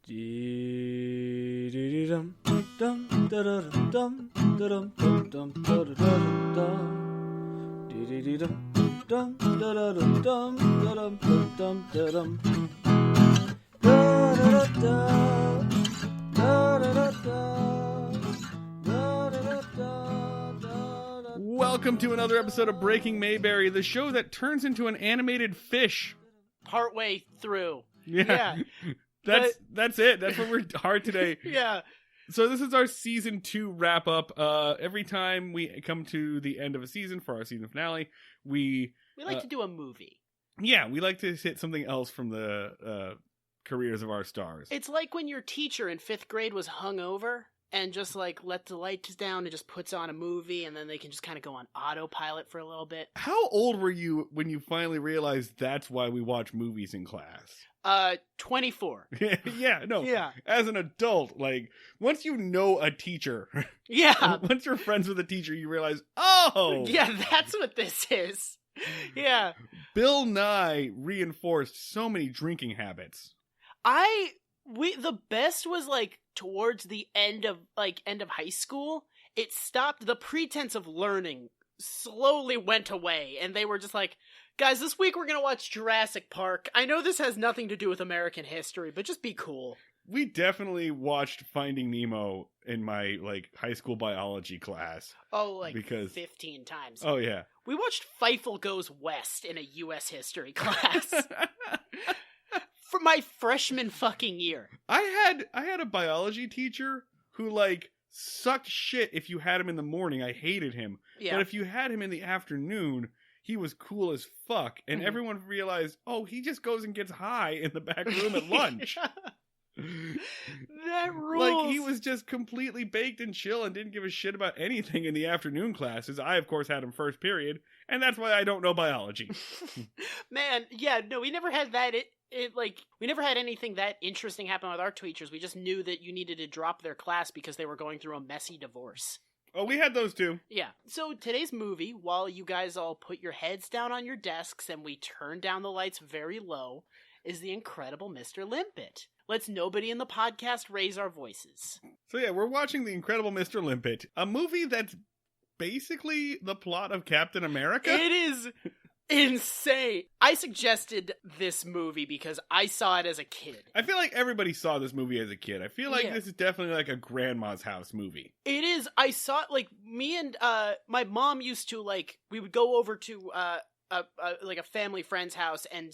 Welcome to another episode of Breaking Mayberry, the show that turns into an animated fish. Partway through. Yeah. That's it. That's what we're hard today. Yeah. So this is our season 2 wrap up. Every time we come to the end of a season for our season finale, we like to do a movie. Yeah, we like to hit something else from the careers of our stars. It's like when your teacher in 5th grade was hungover and just like let the lights down and just puts on a movie and then they can just kind of go on autopilot for a little bit. How old were you when you finally realized that's why we watch movies in class? 24. Yeah. As an adult, like, once you know a teacher. Yeah. Once you're friends with a teacher, you realize, oh! Yeah, that's what this is. Yeah. Bill Nye reinforced so many drinking habits. The best was like towards the end of high school. It stopped. The pretense of learning slowly went away, and they were just like, guys, this week we're gonna watch Jurassic Park. I know this has nothing to do with American history, but just be cool. We definitely watched Finding Nemo in my high school biology class. Oh, 15 times. Oh yeah. We watched Feifel Goes West in a U.S. history class. For my freshman fucking year. I had a biology teacher who sucked shit if you had him in the morning. I hated him. Yeah. But if you had him in the afternoon, he was cool as fuck. And everyone realized, oh, he just goes and gets high in the back room at lunch. That rules. He was just completely baked and chill and didn't give a shit about anything in the afternoon classes. I, of course, had him first period, and that's why I don't know biology. Man, yeah, no, we never had that. We never had anything that interesting happen with our teachers. We just knew that you needed to drop their class because they were going through a messy divorce. Oh, we had those too. Yeah. So today's movie, while you guys all put your heads down on your desks and we turn down the lights very low, is The Incredible Mr. Limpet. Let's nobody in the podcast raise our voices. So yeah, we're watching The Incredible Mr. Limpet, a movie that's basically the plot of Captain America. It is insane. I suggested this movie because I saw it as a kid. I feel like everybody saw this movie as a kid. I feel like this is definitely a grandma's house movie. It is. I saw it, me and my mom used to, we would go over to a family friend's house and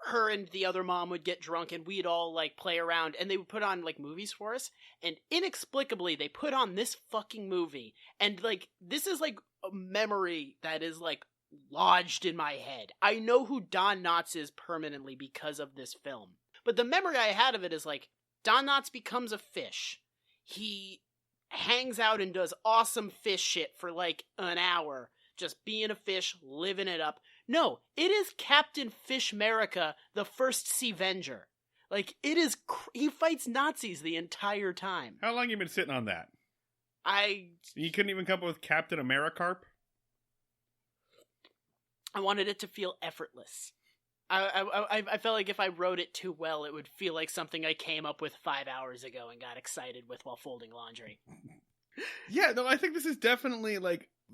her and the other mom would get drunk and we'd all play around and they would put on movies for us, and inexplicably they put on this fucking movie, and this is a memory that is lodged in my head. I know who Don Knotts is permanently because of this film, but the memory I had of it is Don Knotts becomes a fish. He hangs out and does awesome fish shit for an hour, just being a fish, living it up. No, it is Captain Fishmerica, the first Seavenger. It is, he fights Nazis the entire time. How long you been sitting on that? You couldn't even come up with Captain Americarp? I wanted it to feel effortless. I felt like if I wrote it too well, it would feel like something I came up with 5 hours ago and got excited with while folding laundry. Yeah, no, I think this is definitely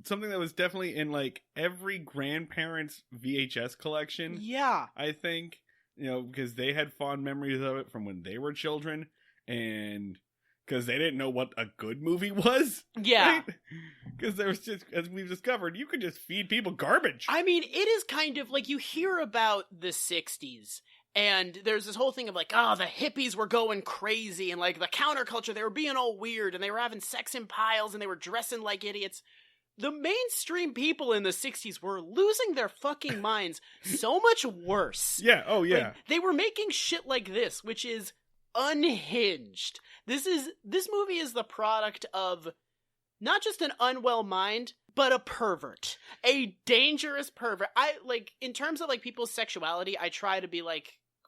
something that was definitely in every grandparent's VHS collection. Yeah. I think, because they had fond memories of it from when they were children, and because they didn't know what a good movie was. Yeah. Because there was just, as we've discovered, you could just feed people garbage. I mean, it is kind of you hear about the 60s. And there's this whole thing of the hippies were going crazy and the counterculture, they were being all weird and they were having sex in piles and they were dressing like idiots. The mainstream people in the 60s were losing their fucking minds so much worse. Yeah, oh yeah. They were making shit like this, which is unhinged. This movie is the product of not just an unwell mind, but a pervert. A dangerous pervert. In terms of people's sexuality, I try to be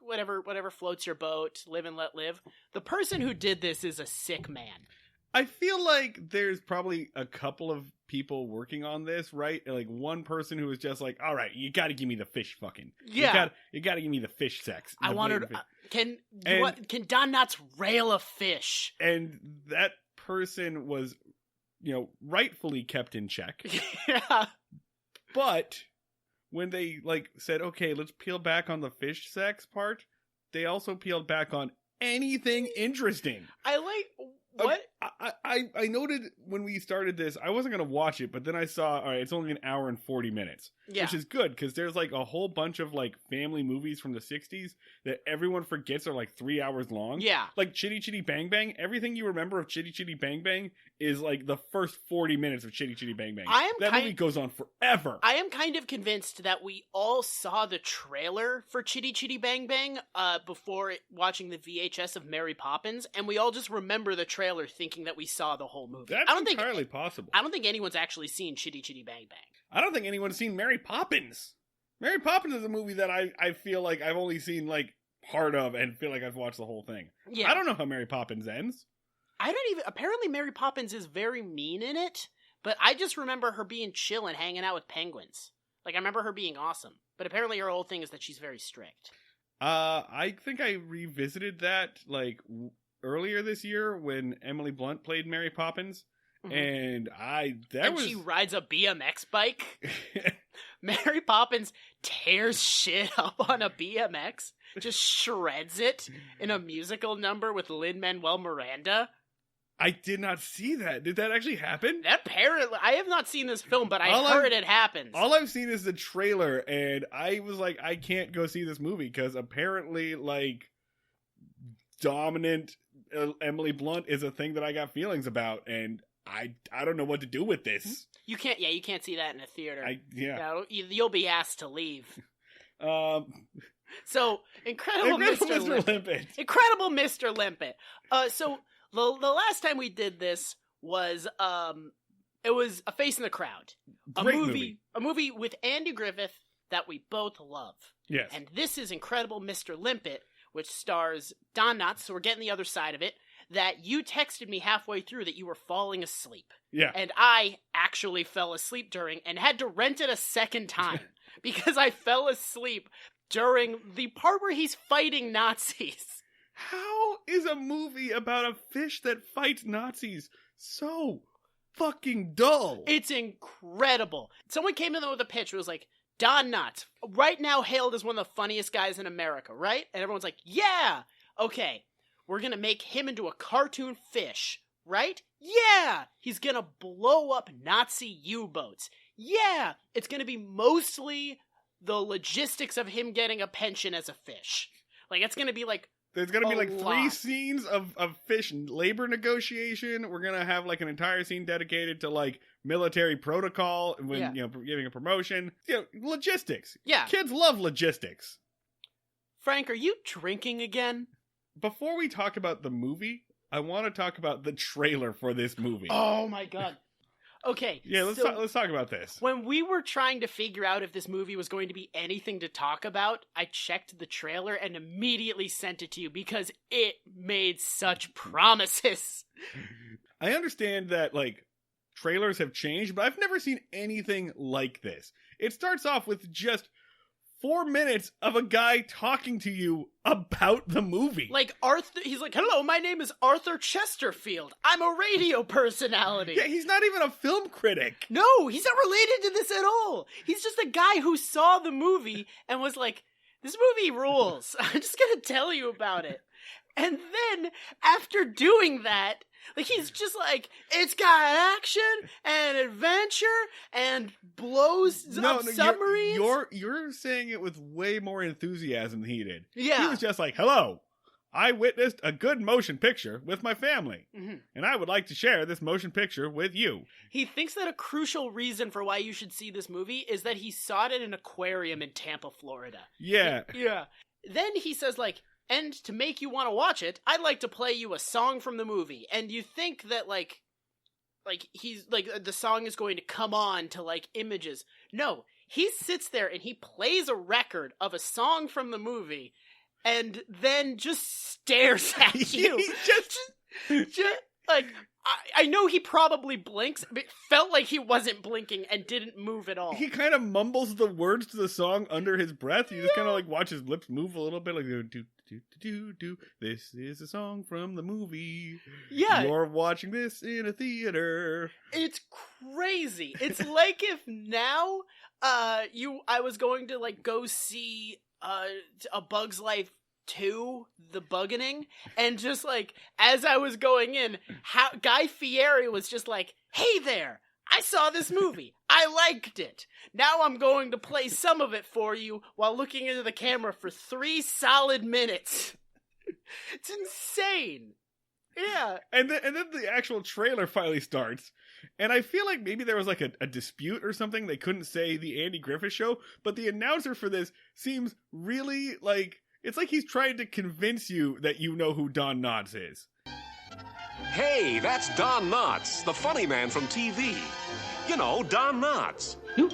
whatever floats your boat, live and let live. The person who did this is a sick man. I feel like there's probably a couple of people working on this, right? Like one person who was just like, all right, you got to give me the fish fucking. Yeah. You got to give me the fish sex. I want her to, can Don Knotts rail a fish? And that person was, rightfully kept in check. Yeah. But when they said, okay, let's peel back on the fish sex part, they also peeled back on anything interesting. What? I noted when we started this, I wasn't going to watch it, but then I saw, all right, it's only an hour and 40 minutes. Yeah. Which is good, because there's a whole bunch of family movies from the 60s that everyone forgets are 3 hours long. Yeah. Like Chitty Chitty Bang Bang, everything you remember of Chitty Chitty Bang Bang is the first 40 minutes of Chitty Chitty Bang Bang. That movie goes on forever. I am kind of convinced that we all saw the trailer for Chitty Chitty Bang Bang before watching the VHS of Mary Poppins, and we all just remember the trailer thinking that we saw the whole movie. That's entirely possible. I don't think anyone's actually seen Chitty Chitty Bang Bang. I don't think anyone's seen Mary Poppins. Mary Poppins is a movie that I feel like I've only seen part of and feel like I've watched the whole thing. Yeah. I don't know how Mary Poppins ends. Apparently Mary Poppins is very mean in it, but I just remember her being chill and hanging out with penguins. I remember her being awesome, but apparently her whole thing is that she's very strict. I think I revisited that earlier this year when Emily Blunt played Mary Poppins. Mm-hmm. And she rides a BMX bike. Mary Poppins tears shit up on a BMX, just shreds it in a musical number with Lin-Manuel Miranda. I did not see that. Did that actually happen? Apparently, I have not seen this film, but I heard it happens. All I've seen is the trailer, and I was like, I can't go see this movie because apparently, dominant Emily Blunt is a thing that I got feelings about, and I don't know what to do with this. You can't see that in a theater. You'll be asked to leave. So, Incredible Mr. Limpet. Incredible Mr. Limpet. So the last time we did this was it was A Face in the Crowd. Great movie. A movie with Andy Griffith that we both love. Yes. And this is Incredible Mr. Limpet, which stars Don Knotts, so we're getting the other side of it, that you texted me halfway through that you were falling asleep. Yeah. And I actually fell asleep during and had to rent it a second time because I fell asleep during the part where he's fighting Nazis. How is a movie about a fish that fights Nazis so fucking dull? It's incredible. Someone came in there with a pitch. It was like, Don Knotts, right now hailed as one of the funniest guys in America, right? And everyone's like, yeah, okay, we're going to make him into a cartoon fish, right? Yeah, he's going to blow up Nazi U-boats. Yeah, it's going to be mostly the logistics of him getting a pension as a fish. It's going to be there's going to be 3 scenes of fish labor negotiation. We're going to have an entire scene dedicated to military protocol when, giving a promotion. Logistics. Yeah. Kids love logistics. Frank, are you drinking again? Before we talk about the movie, I want to talk about the trailer for this movie. Oh my god. Okay. Yeah, let's talk about this. When we were trying to figure out if this movie was going to be anything to talk about, I checked the trailer and immediately sent it to you because it made such promises. I understand that, trailers have changed, but I've never seen anything like this. It starts off with just 4 minutes of a guy talking to you about the movie. Arthur, he's like, hello, my name is Arthur Chesterfield. I'm a radio personality. Yeah, he's not even a film critic. No, he's not related to this at all. He's just a guy who saw the movie and was like, this movie rules. I'm just gonna tell you about it. And then, after doing that, he's just like, it's got action and adventure and blows up submarines. You're saying it with way more enthusiasm than he did. Yeah. He was just like, hello, I witnessed a good motion picture with my family, and I would like to share this motion picture with you. He thinks that a crucial reason for why you should see this movie is that he saw it at an aquarium in Tampa, Florida. Yeah. Yeah. Then he says, and to make you want to watch it, I'd like to play you a song from the movie. And you think that, he's, the song is going to come on to, images. No, he sits there and he plays a record of a song from the movie and then just stares at you. I know he probably blinks, but it felt like he wasn't blinking and didn't move at all. He kind of mumbles the words to the song under his breath. You just kind of like watch his lips move a little bit, like do do do do do. This is a song from the movie. Yeah, you're watching this in a theater. It's crazy. It's like if now, I was going to like go see A Bug's Life 2, The Buggening, and just like as I was going in, Guy Fieri was just like, "Hey there, I saw this movie. I liked it. Now I'm going to play some of it for you while looking into the camera for 3 solid minutes." It's insane. Yeah. And then the actual trailer finally starts. And I feel like maybe there was like a dispute or something. They couldn't say the Andy Griffith Show, but the announcer for this seems really like, it's like he's trying to convince you that you know who Don Knotts is. Hey, that's Don Knotts, the funny man from TV. You know, Don Knotts. Who?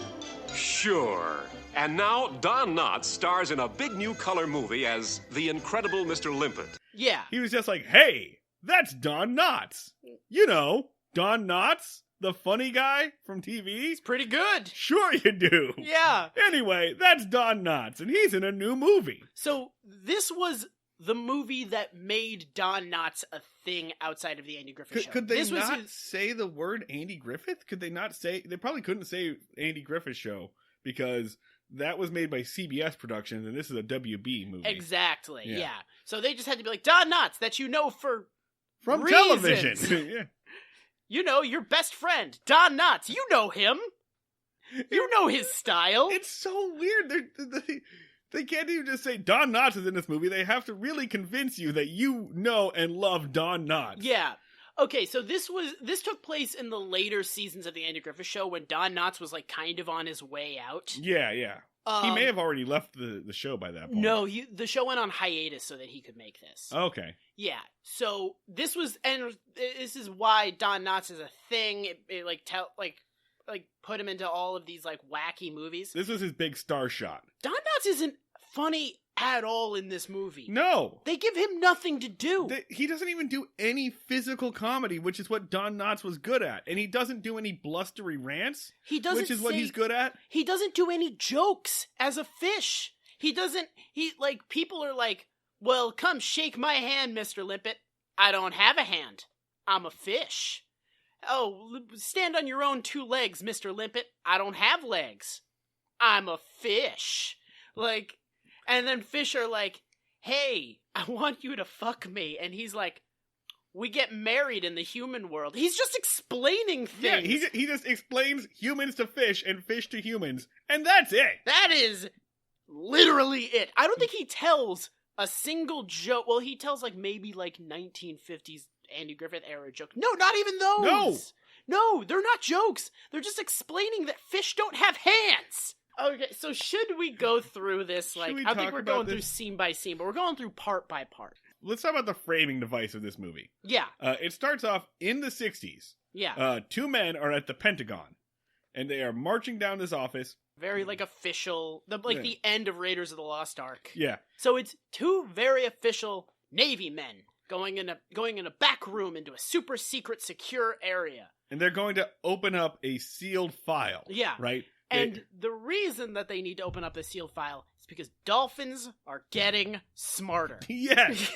Sure. And now Don Knotts stars in a big new color movie as the incredible Mr. Limpet. Yeah. He was just like, hey, that's Don Knotts. You know, Don Knotts, the funny guy from TV. It's pretty good. Sure you do. Yeah. Anyway, that's Don Knotts, and he's in a new movie. So this was the movie that made Don Knotts a thing outside of the Andy Griffith Show. Could they not say the word Andy Griffith? Could they not say... They probably couldn't say Andy Griffith Show, because that was made by CBS Productions, and this is a WB movie. Exactly, yeah. So they just had to be like, Don Knotts, that you know from television. Yeah. You know, your best friend, Don Knotts. You know him. You know his style. It's so weird. They can't even just say Don Knotts is in this movie. They have to really convince you that you know and love Don Knotts. Yeah. Okay, so this took place in the later seasons of the Andy Griffith Show when Don Knotts was like kind of on his way out. Yeah. He may have already left the show by that point. No, the show went on hiatus so that he could make this. Okay. Yeah. So this is why Don Knotts is a thing. It put him into all of these like wacky movies. This was his big star shot. Don Knotts isn't funny at all in this movie. No. They give him nothing to do. He doesn't even do any physical comedy, which is what Don Knotts was good at. And he doesn't do any blustery rants, which is what he's good at. He doesn't do any jokes as a fish. People are like, well, come shake my hand, Mr. Limpet. I don't have a hand. I'm a fish. Oh, stand on your own 2 legs, Mr. Limpet. I don't have legs. I'm a fish. And then fish are like, hey, I want you to fuck me. And he's like, we get married in the human world. He's just explaining things. Yeah, he just explains humans to fish and fish to humans. And that's it. That is literally it. I don't think he tells a single joke. Well, he tells maybe 1950s Andy Griffith era joke. No, not even those. No, they're not jokes. They're just explaining that fish don't have hands. Okay, so should we go through this? I think we're going through scene by scene, but we're going through part by part. Let's talk about the framing device of this movie. Yeah. It starts off in the 60s. Yeah. 2 men are at the Pentagon, and they are marching down this office. Very, official, the end of Raiders of the Lost Ark. Yeah. So it's 2 very official Navy men going in a back room into a super secret secure area. And they're going to open up a sealed file. Yeah. Right? And the reason that they need to open up the sealed file is because dolphins are getting smarter. Yes.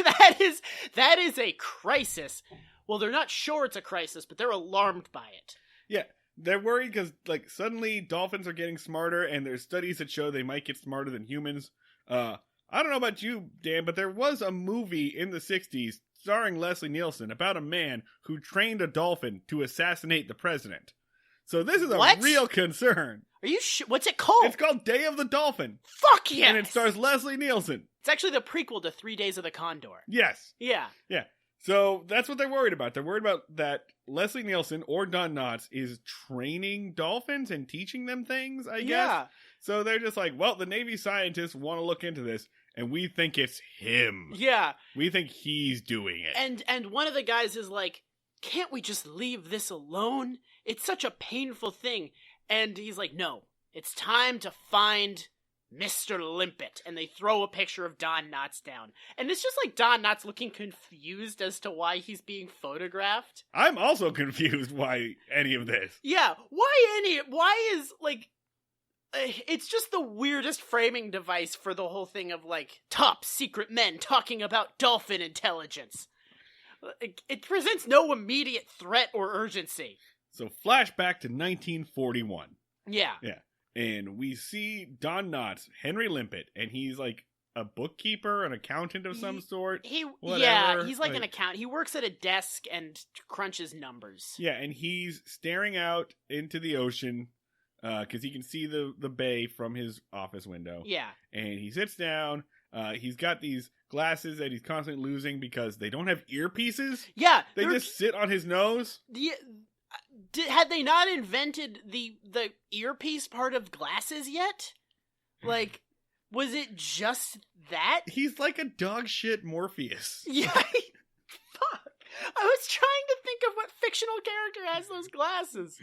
that is a crisis. Well, they're not sure it's a crisis, but they're alarmed by it. Yeah. They're worried because, suddenly dolphins are getting smarter, and there's studies that show they might get smarter than humans. I don't know about you, Dan, but there was a movie in the 60s starring Leslie Nielsen about a man who trained a dolphin to assassinate the president. So this is a real concern. Are you what's it called? It's called Day of the Dolphin. Fuck yes! And it stars Leslie Nielsen. It's actually the prequel to 3 Days of the Condor. Yes. Yeah. Yeah. So that's what they're worried about. They're worried about that Leslie Nielsen or Don Knotts is training dolphins and teaching them things, I guess. Yeah. So they're just like, well, the Navy scientists want to look into this, and we think it's him. Yeah. We think he's doing it. And one of the guys is like, can't we just leave this alone? It's such a painful thing. And he's like, no, it's time to find Mr. Limpet, and they throw a picture of Don Knotts down. And it's just like Don Knotts looking confused as to why he's being photographed. I'm also confused why any of this. Yeah, why is, like, it's just the weirdest framing device for the whole thing of, like, top secret men talking about dolphin intelligence. It presents no immediate threat or urgency. So flashback to 1941. Yeah. Yeah. And we see Don Knotts, Henry Limpet, and he's like a bookkeeper, an accountant of some sort. Yeah, he's like an accountant. He works at a desk and crunches numbers. Yeah, and he's staring out into the ocean because he can see the bay from his office window. Yeah. And he sits down. He's got these glasses that he's constantly losing because they don't have earpieces. Yeah. They just sit on his nose. Had they not invented the earpiece part of glasses yet? Like, was it just that? He's like a dog shit Morpheus. Yeah. Fuck. I was trying to think of what fictional character has those glasses.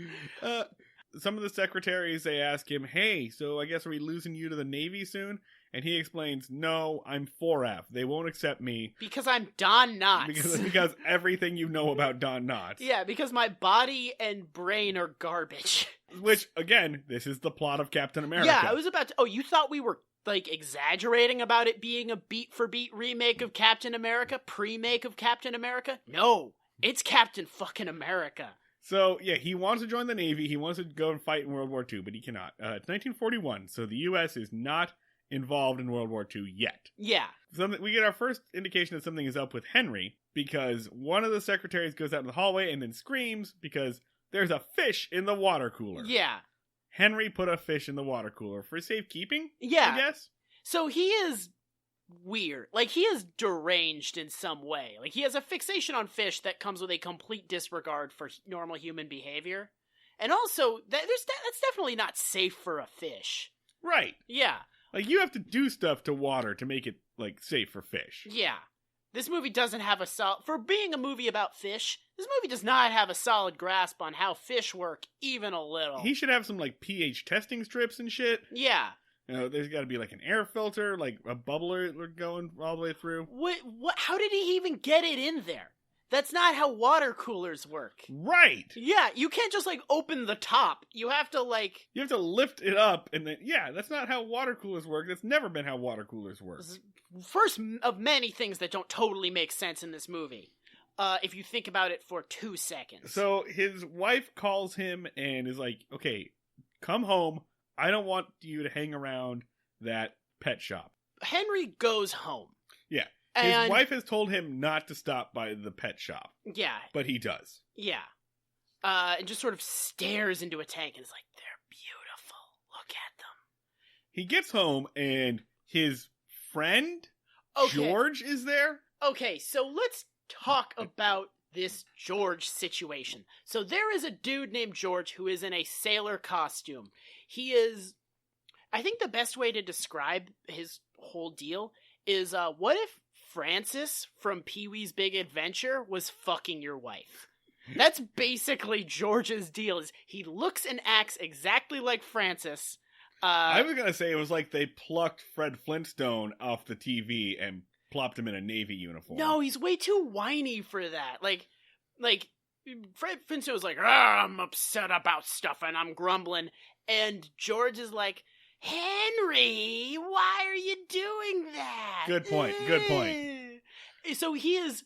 Some of the secretaries, they ask him, hey, so I guess are we losing you to the Navy soon? And he explains, no, I'm 4F. They won't accept me. Because I'm Don Knotts. Because everything you know about Don Knotts. Yeah, because my body and brain are garbage. Which, again, this is the plot of Captain America. Yeah, I was about to... Oh, you thought we were, like, exaggerating about it being a beat-for-beat remake of Captain America? Pre-make of Captain America? No, it's Captain fucking America. So, yeah, he wants to join the Navy. He wants to go and fight in World War II, but he cannot. It's 1941, so the U.S. is not involved in World War II yet. Yeah. We get our first indication that something is up with Henry because one of the secretaries goes out in the hallway and then screams because there's a fish in the water cooler. Yeah. Henry put a fish in the water cooler for safekeeping, yeah. I guess. So he is weird. Like, he is deranged in some way. Like, he has a fixation on fish that comes with a complete disregard for normal human behavior. And also, that's definitely not safe for a fish. Right. Yeah. Like, you have to do stuff to water to make it, like, safe for fish. Yeah. This movie doesn't have for being a movie about fish, this movie does not have a solid grasp on how fish work, even a little. He should have some, like, pH testing strips and shit. Yeah. You know, there's got to be, like, an air filter, like, a bubbler going all the way through. What? How did he even get it in there? That's not how water coolers work. Right. Yeah, you can't just, like, open the top. You have to, like... You have to lift it up, and then... Yeah, that's not how water coolers work. That's never been how water coolers work. First of many things that don't totally make sense in this movie. If you think about it for 2 seconds. So, his wife calls him and is like, okay, come home. I don't want you to hang around that pet shop. Henry goes home. Yeah. His wife has told him not to stop by the pet shop. Yeah. But he does. Yeah. And just sort of stares into a tank and is like, they're beautiful. Look at them. He gets home and his friend, George, is there. Okay, so let's talk about this George situation. So there is a dude named George who is in a sailor costume. He is... I think the best way to describe his whole deal is, what if Francis from Pee-wee's Big Adventure was fucking your wife? That's basically George's deal. Is he looks and acts exactly like Francis. I was gonna say it was like they plucked Fred Flintstone off the TV and plopped him in a Navy uniform. No, he's way too whiny for that. Like Fred Flintstone was like, I'm upset about stuff and I'm grumbling. And George is like, Henry, why are you doing that? Good point. So he is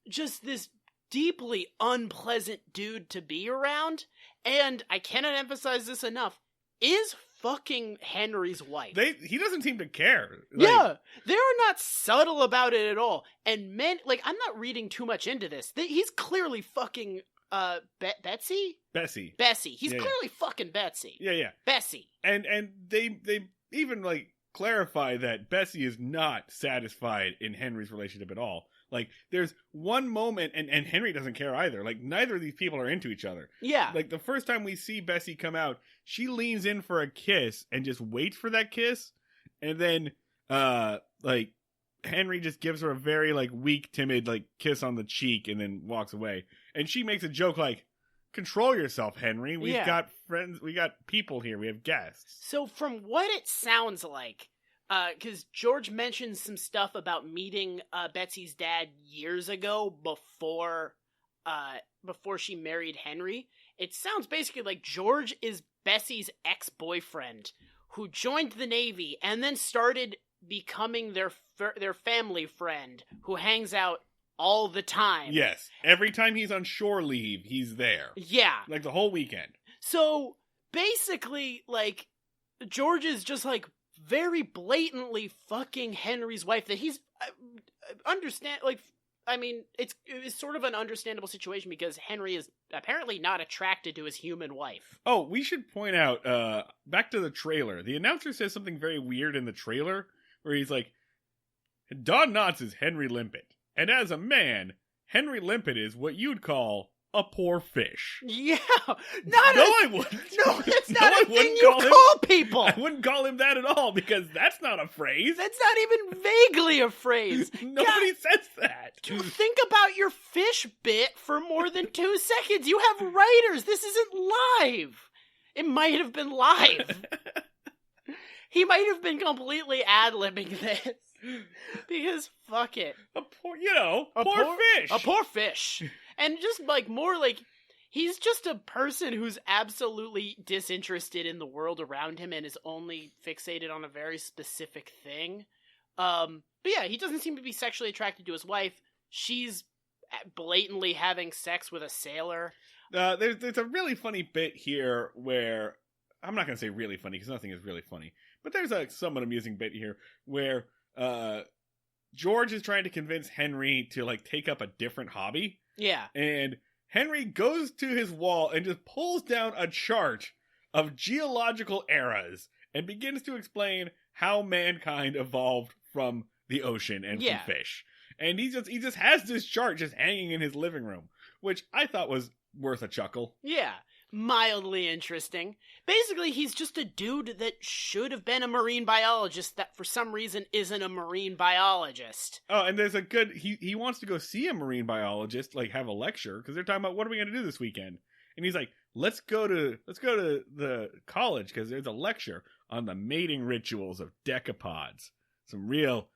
just this deeply unpleasant dude to be around, and I cannot emphasize this enough, is fucking Henry's wife. He doesn't seem to care. Yeah, they're not subtle about it at all. And I'm not reading too much into this. He's clearly fucking Betsy? Bessie. He's clearly fucking Betsy. Yeah. Bessie. And they even, like, clarify that Bessie is not satisfied in Henry's relationship at all. Like, there's one moment, and Henry doesn't care either. Like, neither of these people are into each other. Yeah. Like, the first time we see Bessie come out, she leans in for a kiss and just waits for that kiss. And then, Henry just gives her a very, like, weak, timid, like, kiss on the cheek and then walks away. And she makes a joke like, control yourself, Henry. We've Yeah. got friends. We got people here. We have guests. So from what it sounds like, because George mentioned some stuff about meeting Betsy's dad years ago before she married Henry. It sounds basically like George is Bessie's ex-boyfriend who joined the Navy and then started becoming their family friend who hangs out all the time. Yes. Every time he's on shore leave, he's there. Yeah. Like the whole weekend. So basically, like, George is just like very blatantly fucking Henry's wife that he's it's sort of an understandable situation because Henry is apparently not attracted to his human wife. Oh, we should point out, back to the trailer. The announcer says something very weird in the trailer where he's like, Don Knotts is Henry Limpet. And as a man, Henry Limpet is what you'd call a poor fish. Yeah. I wouldn't. No, that's No, not I a thing wouldn't you call him- call people. I wouldn't call him that at all because that's not a phrase. That's not even vaguely a phrase. Nobody says that. Think about your fish bit for more than 2 seconds. You have writers. This isn't live. It might have been live. He might have been completely ad-libbing this. Because fuck it. A poor fish. A poor fish. And just like more like he's just a person who's absolutely disinterested in the world around him and is only fixated on a very specific thing. But yeah, he doesn't seem to be sexually attracted to his wife. She's blatantly having sex with a sailor. There's a really funny bit here where I'm not going to say really funny because nothing is really funny, but there's a somewhat amusing bit here where George is trying to convince Henry to like take up a different hobby. Yeah. And Henry goes to his wall and just pulls down a chart of geological eras and begins to explain how mankind evolved from the ocean and from fish. And he just has this chart just hanging in his living room, which I thought was worth a chuckle. Yeah. Mildly interesting. Basically, he's just a dude that should have been a marine biologist that for some reason isn't a marine biologist. Oh, and there's a good, he wants to go see a marine biologist, like have a lecture, because they're talking about what are we going to do this weekend? And he's like, let's go to the college because there's a lecture on the mating rituals of decapods. Some real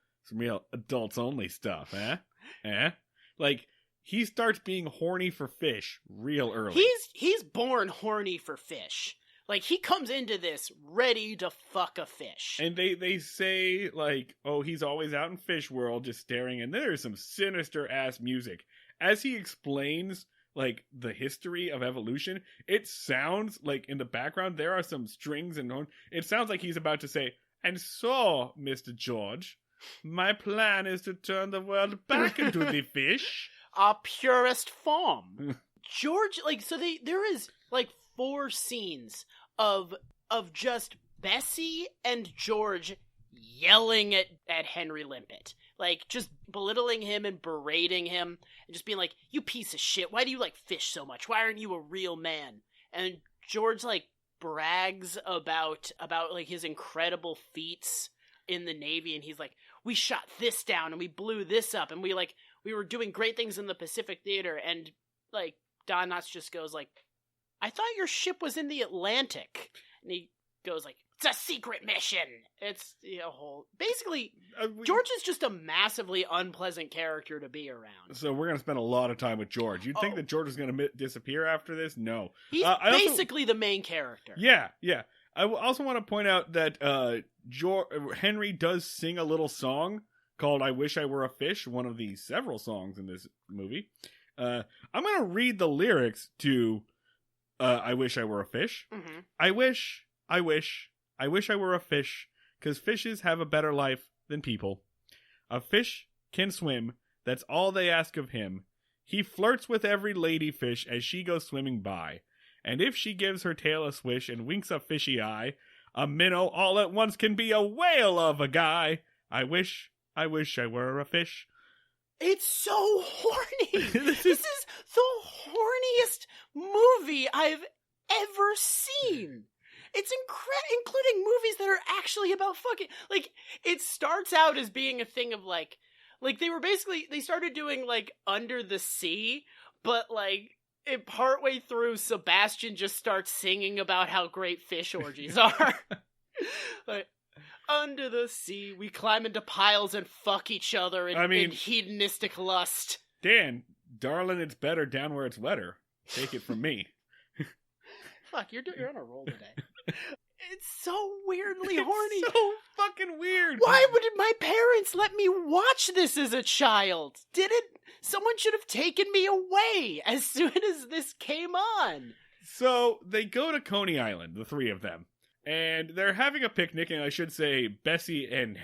adults only stuff, eh? Like, he starts being horny for fish real early. He's born horny for fish. Like, he comes into this ready to fuck a fish. And they say, like, oh, he's always out in fish world just staring, and there's some sinister-ass music. As he explains, like, the history of evolution, it sounds like in the background there are some strings and horn. It sounds like he's about to say, and so, Mr. George, my plan is to turn the world back into the fish. Our purest form. George, like, so there is, like, 4 scenes of just Bessie and George yelling at Henry Limpet. Like, just belittling him and berating him and just being like, you piece of shit, why do you like fish so much? Why aren't you a real man? And George, like, brags about like, his incredible feats in the Navy, and he's like, we shot this down, and we blew this up, and we were doing great things in the Pacific Theater, and, like, Don Knotts just goes, like, I thought your ship was in the Atlantic. And he goes, like, it's a secret mission. It's a whole... Basically, George is just a massively unpleasant character to be around. So we're going to spend a lot of time with George. You'd think that George is going to disappear after this? No. He's basically the main character. Yeah. I also want to point out that Henry does sing a little song called I Wish I Were a Fish, one of the several songs in this movie. I'm going to read the lyrics to I Wish I Were a Fish. Mm-hmm. I wish I were a fish, 'cause fishes have a better life than people. A fish can swim, that's all they ask of him. He flirts with every lady fish as she goes swimming by. And if she gives her tail a swish and winks a fishy eye, a minnow all at once can be a whale of a guy. I wish I were a fish. It's so horny. This is the horniest movie I've ever seen. It's including movies that are actually about fucking... Like, it starts out as being a thing of, like they were basically... They started doing, like, Under the Sea, but, like, partway through, Sebastian just starts singing about how great fish orgies are. Like, under the sea, we climb into piles and fuck each other in hedonistic lust. Dan, darling, it's better down where it's wetter. Take it from me. Fuck, you're on a roll today. It's so weirdly horny. It's so fucking weird. Why would my parents let me watch this as a child? Someone should have taken me away as soon as this came on. So they go to Coney Island, the three of them, and they're having a picnic, and I should say Bessie and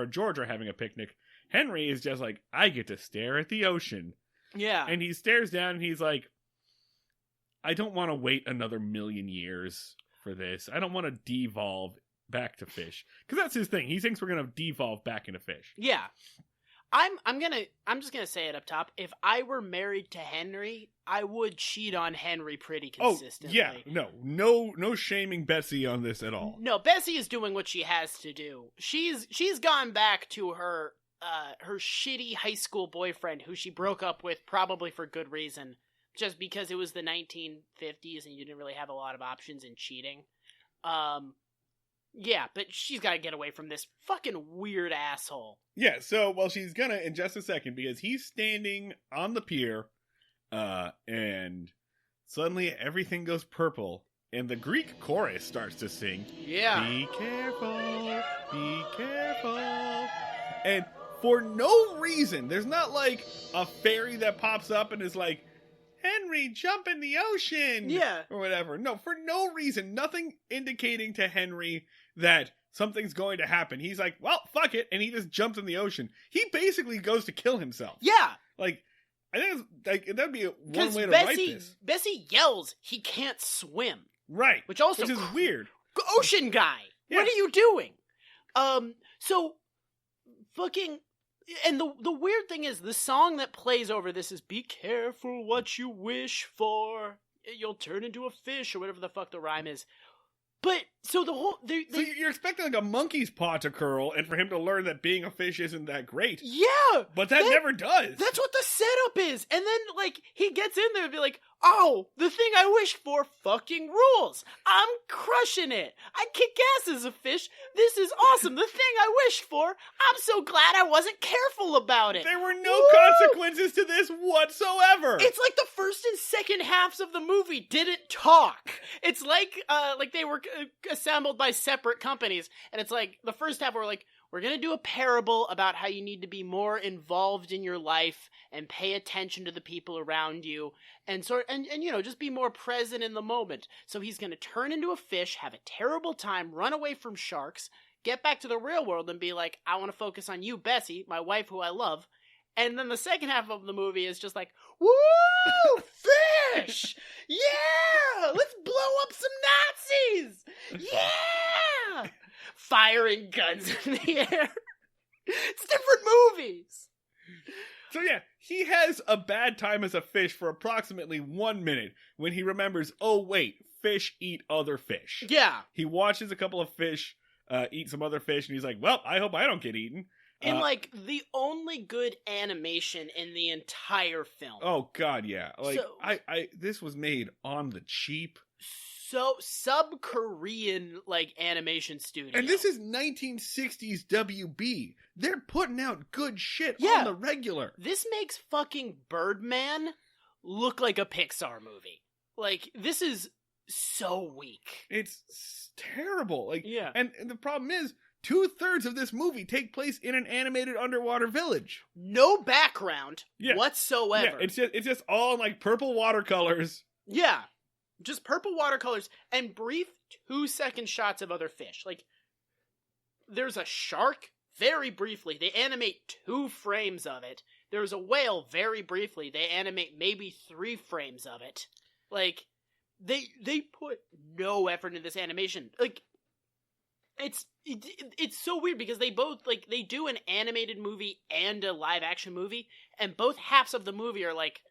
George are having a picnic. Henry is just like, I get to stare at the ocean. Yeah. And he stares down and he's like, I don't want to wait another million years for this. I don't want to devolve back to fish. Because that's his thing. He thinks we're going to devolve back into fish. Yeah. I'm just gonna say it up top. If I were married to Henry, I would cheat on Henry pretty consistently. Oh, yeah. No shaming Bessie on this at all. No, Bessie is doing what she has to do. She's gone back to her shitty high school boyfriend who she broke up with probably for good reason. Just because it was the 1950s and you didn't really have a lot of options in cheating. Yeah, but she's got to get away from this fucking weird asshole. Yeah, so, well, she's gonna in just a second because he's standing on the pier, and suddenly everything goes purple, and the Greek chorus starts to sing. Yeah. Be careful, be careful. And for no reason, there's not like a fairy that pops up and is like, Henry, jump in the ocean! Yeah. Or whatever. No, for no reason. Nothing indicating to Henry that something's going to happen. He's like, well, fuck it, and he just jumps in the ocean. He basically goes to kill himself. Yeah. Like, I think it's, like, that'd be one way to write this. Bessie yells he can't swim. Right. Which is weird. Ocean guy! Yeah. What are you doing? So, fucking... And the weird thing is, the song that plays over this is "Be careful what you wish for, you'll turn into a fish," or whatever the fuck the rhyme is. But, so the whole... So you're expecting, like, a monkey's paw to curl, and for him to learn that being a fish isn't that great. Yeah! But that never does! That's what the setup is! And then, like, he gets in there and be like, oh, the thing I wished for fucking rules! I'm crushing it! I kick ass as a fish! This is awesome! The thing I wished for! I'm so glad I wasn't careful about it! There were no consequences to this whatsoever! It's like the first and second halves of the movie didn't talk! It's like they were assembled by separate companies, and it's like, the first half were like, we're gonna do a parable about how you need to be more involved in your life and pay attention to the people around you and you know, just be more present in the moment. So he's gonna turn into a fish, have a terrible time, run away from sharks, get back to the real world and be like, I want to focus on you, Bessie, my wife who I love. And then the second half of the movie is just like, woo! Fish! Yeah! Let's blow up some Nazis! Yeah! Firing guns in the air. It's different movies! So yeah, he has a bad time as a fish for approximately 1 minute when he remembers, oh wait, fish eat other fish. Yeah. He watches a couple of fish eat some other fish and he's like, well, I hope I don't get eaten. In, like, the only good animation in the entire film. Oh, God, yeah. Like, so, this was made on the cheap. So, sub-Korean, like, animation studio. And this is 1960s WB. They're putting out good shit on the regular. This makes fucking Birdman look like a Pixar movie. Like, this is so weak. It's terrible. Like, yeah. And the problem is, 2/3 of this movie take place in an animated underwater village. No background whatsoever. Yeah, it's just all like purple watercolors. Yeah. Just purple watercolors and brief 2-second shots of other fish. Like, there's a shark, very briefly. They animate 2 frames of it. There's a whale, very briefly. They animate maybe 3 frames of it. Like, they put no effort into this animation. Like, it's so weird because they both, like, they do an animated movie and a live action movie, and both halves of the movie are like,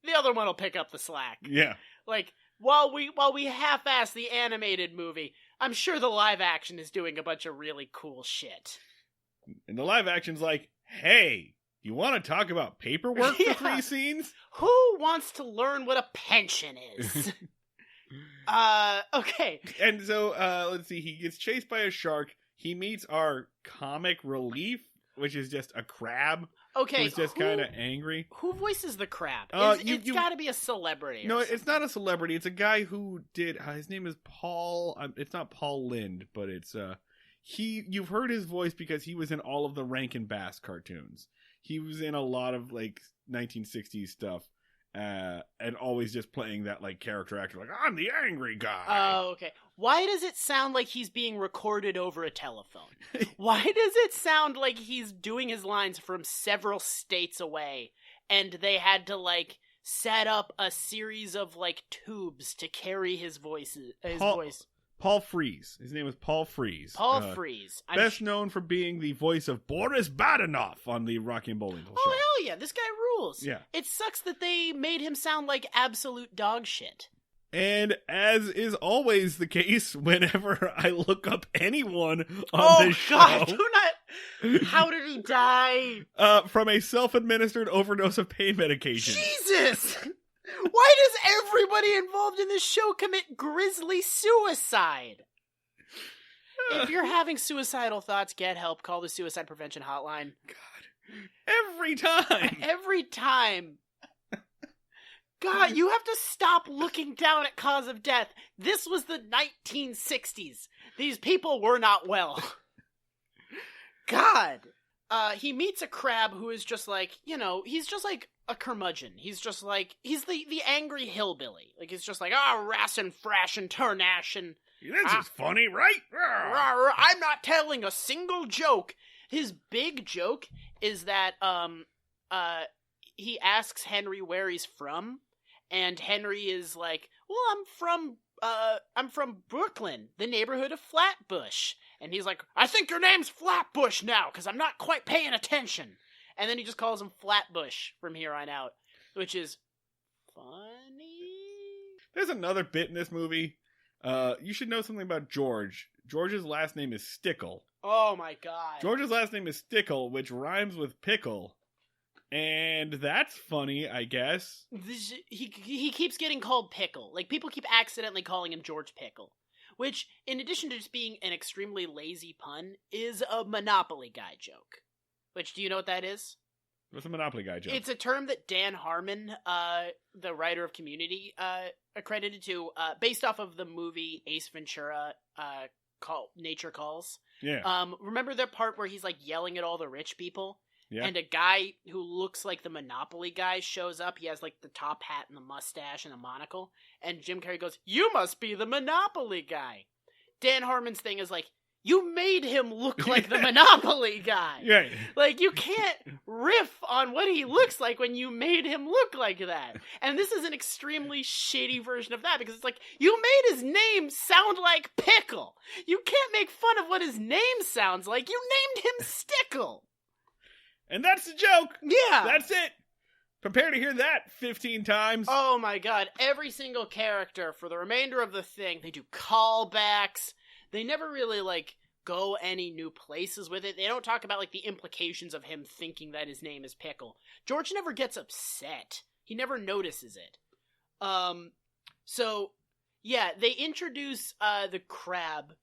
the other one will pick up the slack. Yeah. Like, while we half-ass the animated movie, I'm sure the live action is doing a bunch of really cool shit. And the live action's like, hey, You want to talk about paperwork for 3 scenes? Who wants to learn what a pension is? Okay. And so, let's see, he gets chased by a shark. He meets our comic relief, which is just a crab. Okay. Who's just kind of angry. Who voices the crab? It's got to be a celebrity. No, it's not a celebrity. It's a guy who did, his name is Paul, it's not Paul Lind, but it's, you've heard his voice because he was in all of the Rankin Bass cartoons. He was in a lot of, like, 1960s stuff. And always just playing that, like, character actor, like, I'm the angry guy. Oh, okay. Why does it sound like he's being recorded over a telephone? Why does it sound like he's doing his lines from several states away, and they had to, like, set up a series of, like, tubes to carry his voice? Paul Frees. His name is Paul Frees. Paul Frees. Best known for being the voice of Boris Badenoff on the Rocky and Bullwinkle show. Oh, hell yeah. This guy rules. Yeah. It sucks that they made him sound like absolute dog shit. And as is always the case whenever I look up anyone on this show... Oh, God, how did he die? From a self-administered overdose of pain medication. Jesus! Why does everybody involved in this show commit grisly suicide? If you're having suicidal thoughts, get help. Call the suicide prevention hotline. God. Every time. Every time. God, you have to stop looking down at cause of death. This was the 1960s. These people were not well. God. He meets a crab who is just like, he's just like a curmudgeon. He's just like, he's the angry hillbilly. Like, he's just like, rass and frash and turnash and... This is funny, right? I'm not telling a single joke. His big joke is that, he asks Henry where he's from, and Henry is like, well, I'm from Brooklyn, the neighborhood of Flatbush. And he's like, I think your name's Flatbush now, because I'm not quite paying attention. And then he just calls him Flatbush from here on out, which is funny. There's another bit in this movie. You should know something about George. George's last name is Stickle. Oh my God. George's last name is Stickle, which rhymes with pickle. And that's funny, I guess. He keeps getting called Pickle. Like, people keep accidentally calling him George Pickle. Which, in addition to just being an extremely lazy pun, is a Monopoly Guy joke. Which, do you know what that is? What's a Monopoly Guy joke? It's a term that Dan Harmon, the writer of Community, accredited to, based off of the movie Ace Ventura, Nature Calls. Yeah. Remember the part where he's, like, yelling at all the rich people? Yeah. And a guy who looks like the Monopoly Guy shows up. He has, like, the top hat and the mustache and the monocle. And Jim Carrey goes, you must be the Monopoly Guy. Dan Harmon's thing is, like, you made him look like the Monopoly Guy. Yeah. Like, you can't riff on what he looks like when you made him look like that. And this is an extremely shady version of that, because it's like, you made his name sound like Pickle. You can't make fun of what his name sounds like. You named him Stickle. And that's the joke. Yeah. That's it. Prepare to hear that 15 times. Oh my God. Every single character for the remainder of the thing, they do callbacks. They never really, like, go any new places with it. They don't talk about, like, the implications of him thinking that his name is Pickle. George never gets upset. He never notices it. So, yeah, they introduce the crab,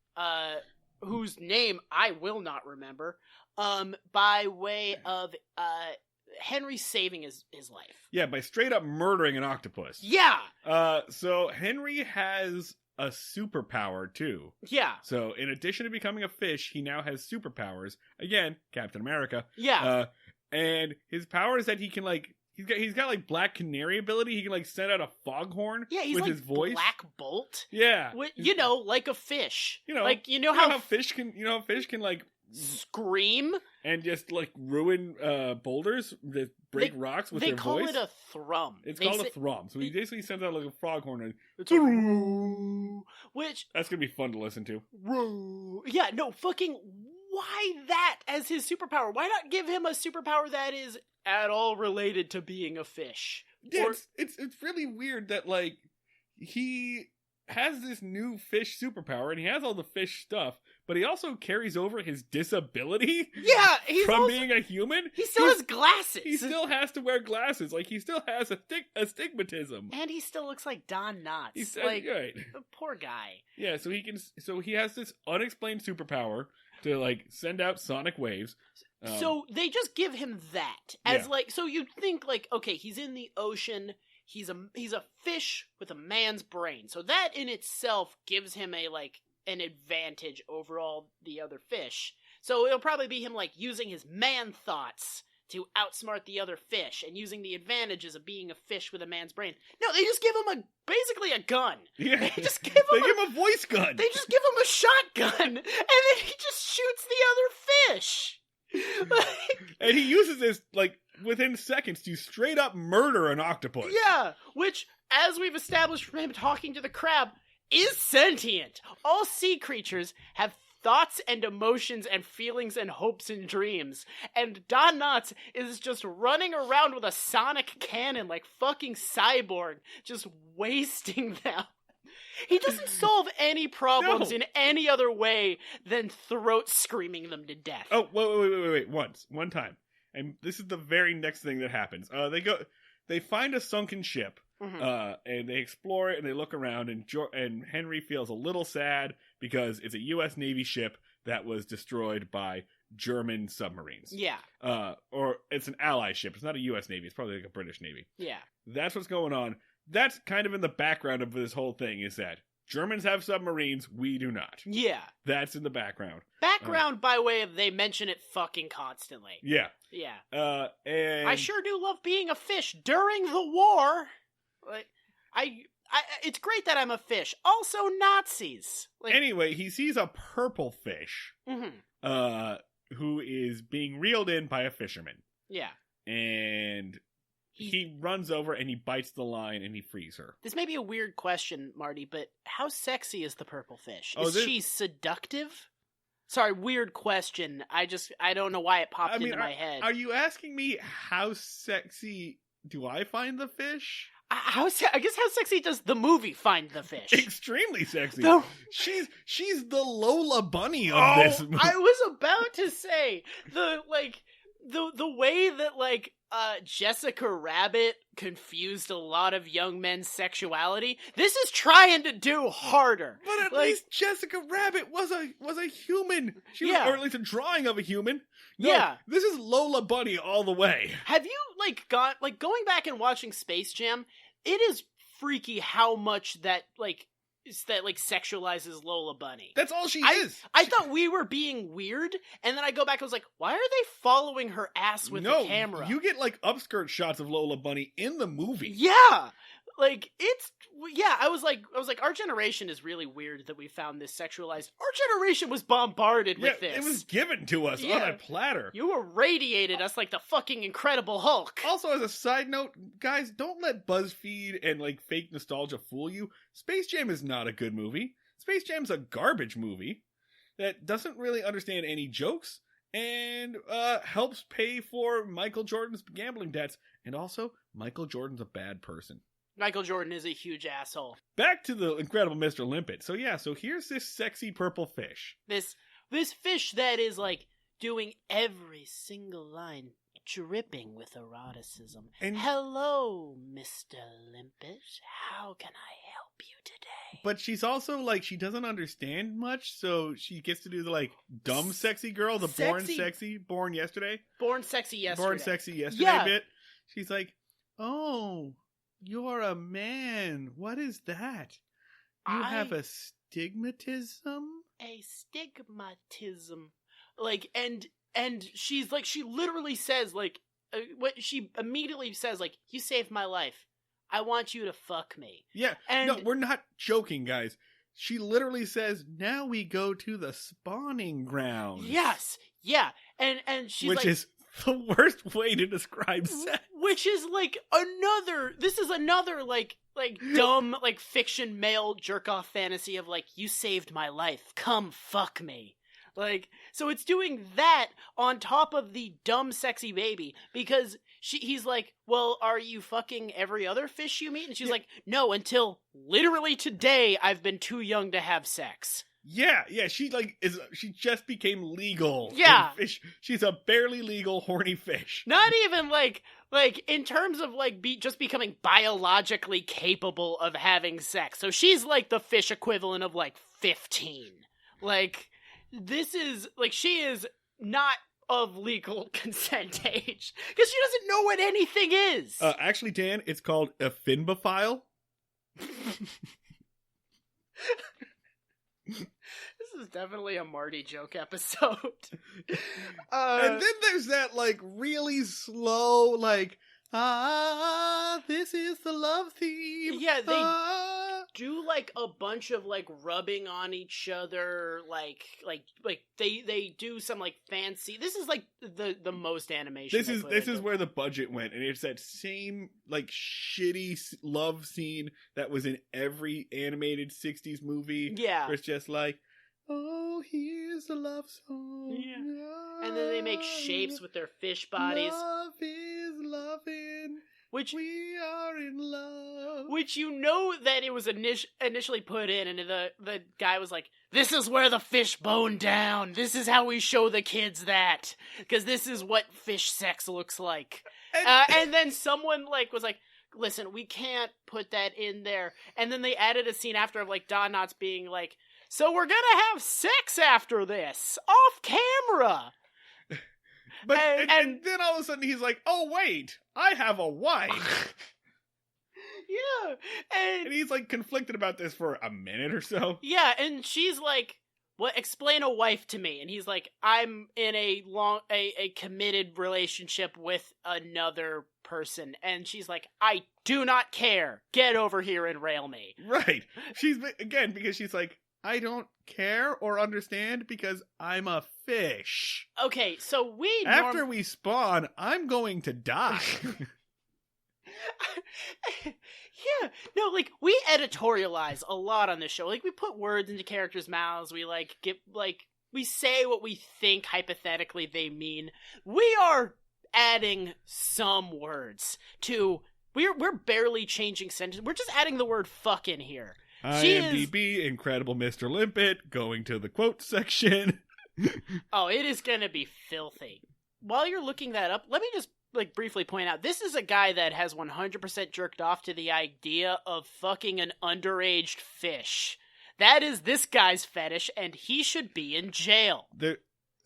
whose name I will not remember, by way of Henry saving his life. Yeah, by straight up murdering an octopus. Yeah! So Henry has a superpower, too. Yeah. So, in addition to becoming a fish, he now has superpowers. Again, Captain America. Yeah. And his power is that he can, like, he's got like Black Canary ability. He can, like, send out a foghorn with his voice. Black Bolt. Yeah. Like a fish. Like, you know how fish can, like, scream and just, like, ruin boulders that break rocks with their voice. They call it a thrum. It's called a thrum. So he basically sends out, like, a foghorn and it's like, which that's gonna be fun to listen to. Yeah, no, fucking why that as his superpower? Why not give him a superpower that is at all related to being a fish? Yeah, it's really weird that, like, he has this new fish superpower and he has all the fish stuff, but he also carries over his disability. Yeah, from being a human. He still has glasses. He still has to wear glasses. Like, he still has astigmatism. And he still looks like Don Knotts. He's like, right. The poor guy. Yeah, so he has this unexplained superpower to, like, send out sonic waves. So they just give him that as like, so you'd think like, okay, he's in the ocean. He's a fish with a man's brain. So that in itself gives him an advantage over all the other fish. So it'll probably be him like using his man thoughts to outsmart the other fish and using the advantages of being a fish with a man's brain. No, they just give him basically a gun. Yeah. They just give him a voice gun. They just give him a shotgun and then he just shoots the other fish. And he uses this, like, within seconds to straight up murder an octopus. Yeah, which, as we've established from him talking to the crab, is sentient. All sea creatures have thoughts and emotions and feelings and hopes and dreams. And Don Knotts is just running around with a sonic cannon like fucking Cyborg, just wasting them. He doesn't solve any problems in any other way than throat screaming them to death. Oh, wait. One time. And this is the very next thing that happens. They find a sunken ship, and they explore it, and they look around, and Henry feels a little sad because it's a U.S. Navy ship that was destroyed by German submarines. Yeah. Or it's an ally ship. It's not a U.S. Navy. It's probably like a British Navy. Yeah. That's what's going on. That's kind of in the background of this whole thing, is that Germans have submarines, we do not. Yeah. That's in the background. Background by way of they mention it fucking constantly. Yeah. Yeah. And I sure do love being a fish during the war. Like, it's great that I'm a fish. Also Nazis. Like, anyway, he sees a purple fish, who is being reeled in by a fisherman. Yeah. And he runs over and he bites the line and he frees her. This may be a weird question, Marty, but how sexy is the purple fish? Is she seductive? Sorry, weird question. I don't know why it popped into my head. Are you asking me how sexy do I find the fish? I guess how sexy does the movie find the fish? Extremely sexy. She's the Lola Bunny of this movie. I was about to say the way that Jessica Rabbit confused a lot of young men's sexuality. This is trying to do harder. But at least Jessica Rabbit was a human. Or at least a drawing of a human. No, this is Lola Bunny all the way. Have you going back and watching Space Jam? It is freaky how much that sexualizes Lola Bunny. That's all she is. I thought we were being weird, and then I go back and was like, why are they following her ass with the camera? You get upskirt shots of Lola Bunny in the movie. Yeah. I was like, our generation is really weird that we found this sexualized. Our generation was bombarded with this. It was given to us on a platter. You irradiated us like the fucking Incredible Hulk. Also, as a side note, guys, don't let BuzzFeed and fake nostalgia fool you. Space Jam is not a good movie. Space Jam's a garbage movie that doesn't really understand any jokes and helps pay for Michael Jordan's gambling debts. And also, Michael Jordan's a bad person. Michael Jordan is a huge asshole. Back to the incredible Mr. Limpet. So here's this sexy purple fish. This fish that is doing every single line dripping with eroticism. And hello, Mr. Limpet. How can I help you today? But she's also she doesn't understand much, so she gets to do the dumb sexy girl, the born sexy yesterday bit. She's like, oh, you're a man. What is that? You have a stigmatism? A stigmatism. And she's she literally says, what she immediately says, you saved my life. I want you to fuck me. Yeah. And no, we're not joking, guys. She literally says, now we go to the spawning grounds. Yes. Yeah. And she's which is the worst way to describe sex. Which is this is another dumb fiction male jerk off fantasy of you saved my life, come fuck me. So it's doing that on top of the dumb sexy baby, because he's well, are you fucking every other fish you meet? And she's no, until literally today I've been too young to have sex. Yeah, she she just became legal. Yeah. Fish. She's a barely legal horny fish. Not even like in terms of like just becoming biologically capable of having sex. So she's like the fish equivalent of like 15. Like this is like she is not of legal consent age because she doesn't know what anything is. Actually, Dan, it's called a finbophile. This is definitely a Marty joke episode. And then there's that like really slow like this is the love theme. Yeah, they do like a bunch of like rubbing on each other, like they do some like fancy. This is like the most animation. This is where the budget went, and it's that same like shitty love scene that was in every animated 60s movie. Yeah, where it's just like, oh, here's the love song. Yeah, and then they make shapes with their fish bodies. Love is loving. Which we are in love. Which you know that it was initially put in, and the guy was like, "This is where the fish bone down. This is how we show the kids that, because this is what fish sex looks like." And then someone like was like, "Listen, we can't put that in there." And then they added a scene after of like Don Knotts being like, "So we're gonna have sex after this off camera." But and then all of a sudden he's like, "Oh wait, I have a wife." Yeah, and he's like conflicted about this for a minute or so. Yeah, and she's like, "What? Explain a wife to me." And he's like, "I'm in a committed relationship with another person." And she's like, "I do not care. Get over here and rail me." Right. She's again because she's like, "I don't care or understand because I'm a fish." Okay, so after we spawn, I'm going to die. Yeah, no, like we editorialize a lot on this show. Like we put words into characters' mouths. We we say what we think hypothetically they mean. We are adding some words to. We're barely changing sentences. We're just adding the word "fuck" in here. IMDb, incredible Mr. Limpet, going to the quote section. Oh, it is going to be filthy. While you're looking that up, let me just like briefly point out, this is a guy that has 100% jerked off to the idea of fucking an underage fish. That is this guy's fetish, and he should be in jail.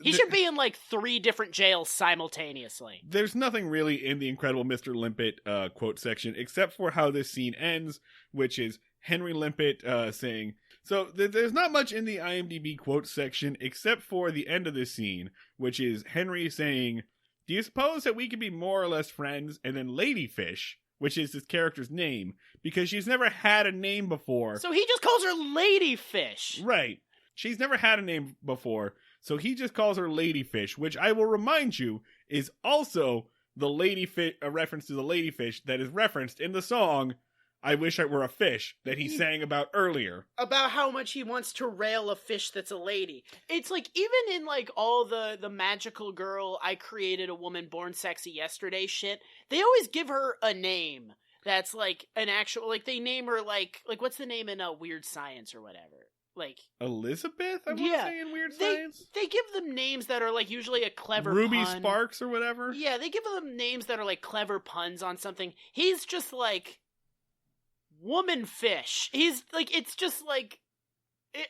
He should be in like 3 different jails simultaneously. There's nothing really in the incredible Mr. Limpet quote section, except for how this scene ends, which is Henry Limpet saying, so there's not much in the IMDb quote section except for the end of this scene, which is Henry saying, "Do you suppose that we could be more or less friends?" And then Ladyfish, which is his character's name, because she's never had a name before. So he just calls her Ladyfish. Right. She's never had a name before, so he just calls her Ladyfish, which I will remind you is also the ladyfish, a reference to the ladyfish that is referenced in the song "I Wish I Were a Fish" that he sang about earlier. About how much he wants to rail a fish that's a lady. It's like, even in like all the magical girl, I created a woman born sexy yesterday shit, they always give her a name that's like an actual, like they name her like what's the name in Weird Science or whatever? Like Elizabeth, I want to say in Weird Science. They give them names that are like usually a clever Ruby pun. Sparks or whatever. Yeah, they give them names that are like clever puns on something. He's just like woman fish. He's like, it's just like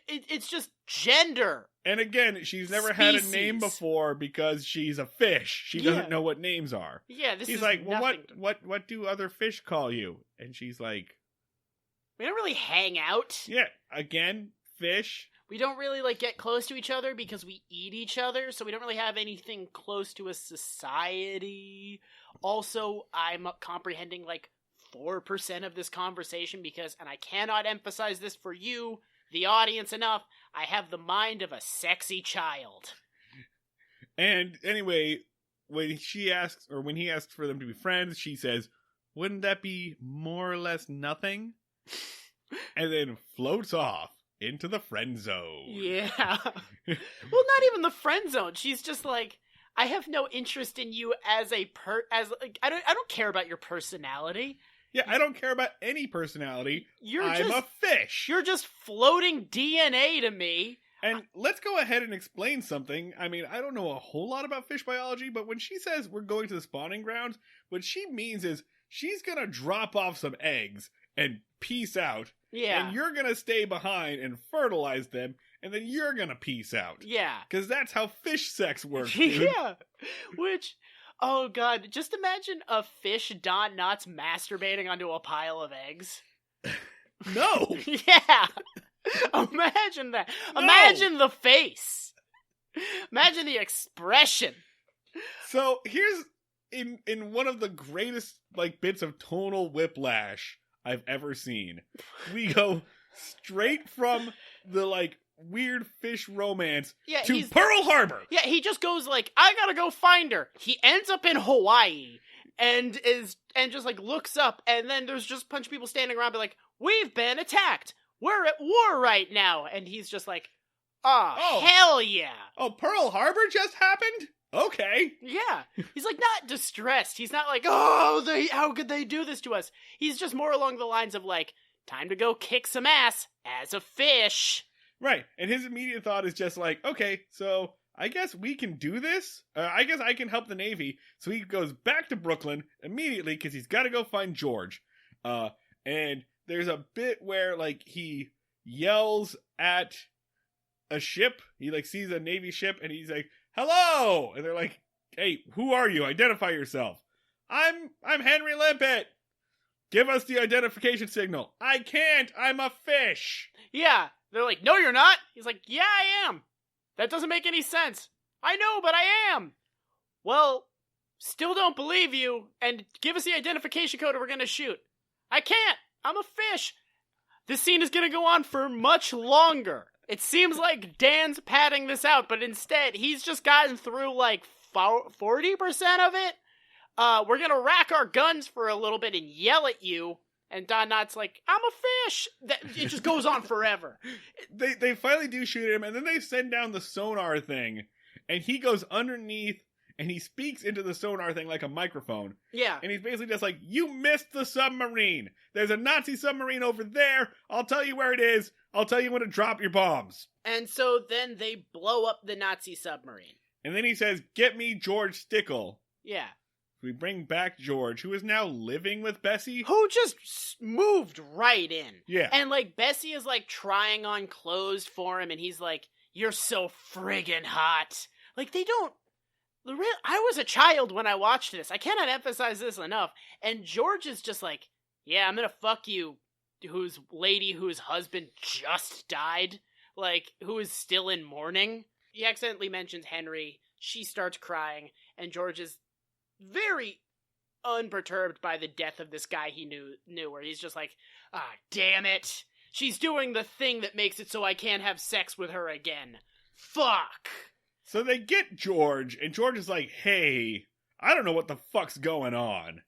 it's just gender. And again, she's never had a name before because she's a fish. She doesn't know what names are. Yeah, this He's is like, well, nothing what do other fish call you? And she's like, we don't really hang out. Yeah, again, fish. We don't really like get close to each other because we eat each other, so we don't really have anything close to a society. Also, I'm comprehending like 4% of this conversation because, and I cannot emphasize this for you, the audience, enough, I have the mind of a sexy child. And anyway, when he asks for them to be friends, she says, "Wouldn't that be more or less nothing?" And then floats off into the friend zone. Yeah. Well, not even the friend zone. She's just like, I have no interest in you as I don't care about your personality. Yeah, I don't care about any personality. I'm a fish. You're just floating DNA to me. And let's go ahead and explain something. I mean, I don't know a whole lot about fish biology, but when she says we're going to the spawning grounds, what she means is she's going to drop off some eggs and peace out. Yeah. And you're going to stay behind and fertilize them, and then you're going to peace out. Yeah. Because that's how fish sex works, dude. Yeah. Which, oh god, just imagine a fish Don Knotts masturbating onto a pile of eggs. No! Yeah. Imagine that. No. Imagine the face. Imagine the expression. So here's in one of the greatest bits of tonal whiplash I've ever seen. We go straight from the weird fish romance to Pearl Harbor. Yeah, he just goes I gotta go find her. He ends up in Hawaii and just looks up, and then there's just a bunch of people standing around be like, we've been attacked. We're at war right now. And he's just like, oh, hell yeah. Oh, Pearl Harbor just happened? Okay. Yeah. He's not distressed. He's not oh, how could they do this to us? He's just more along the lines of time to go kick some ass as a fish. Right. And his immediate thought is just okay, so I guess we can do this. I guess I can help the Navy. So he goes back to Brooklyn immediately because he's got to go find George. And there's a bit where he yells at a ship. He sees a Navy ship and he's like, hello! And they're like, hey, who are you? Identify yourself. I'm Henry Limpet. Give us the identification signal. I can't. I'm a fish. Yeah. They're like, no, you're not. He's like, yeah, I am. That doesn't make any sense. I know, but I am. Well, still don't believe you, and give us the identification code or we're gonna shoot. I can't. I'm a fish. This scene is gonna go on for much longer. It seems like Dan's padding this out, but instead, he's just gotten through 40% of it. We're gonna rack our guns for a little bit and yell at you. And Don Knotts like, I'm a fish. It just goes on forever. They finally do shoot him, and then they send down the sonar thing, and he goes underneath, and he speaks into the sonar thing like a microphone. Yeah. And he's basically just like, you missed the submarine. There's a Nazi submarine over there. I'll tell you where it is. I'll tell you when to drop your bombs. And so then they blow up the Nazi submarine. And then he says, get me George Stickle. Yeah. We bring back George, who is now living with Bessie. Who just moved right in. Yeah. And, Bessie is, trying on clothes for him, and he's like, you're so friggin' hot. They don't... I was a child when I watched this. I cannot emphasize this enough. And George is just like, yeah, I'm gonna fuck you, whose husband just died. Who is still in mourning. He accidentally mentions Henry. She starts crying, and George is very unperturbed by the death of this guy he knew, where he's just like, damn it. She's doing the thing that makes it so I can't have sex with her again. Fuck. So they get George, and George is like, hey, I don't know what the fuck's going on.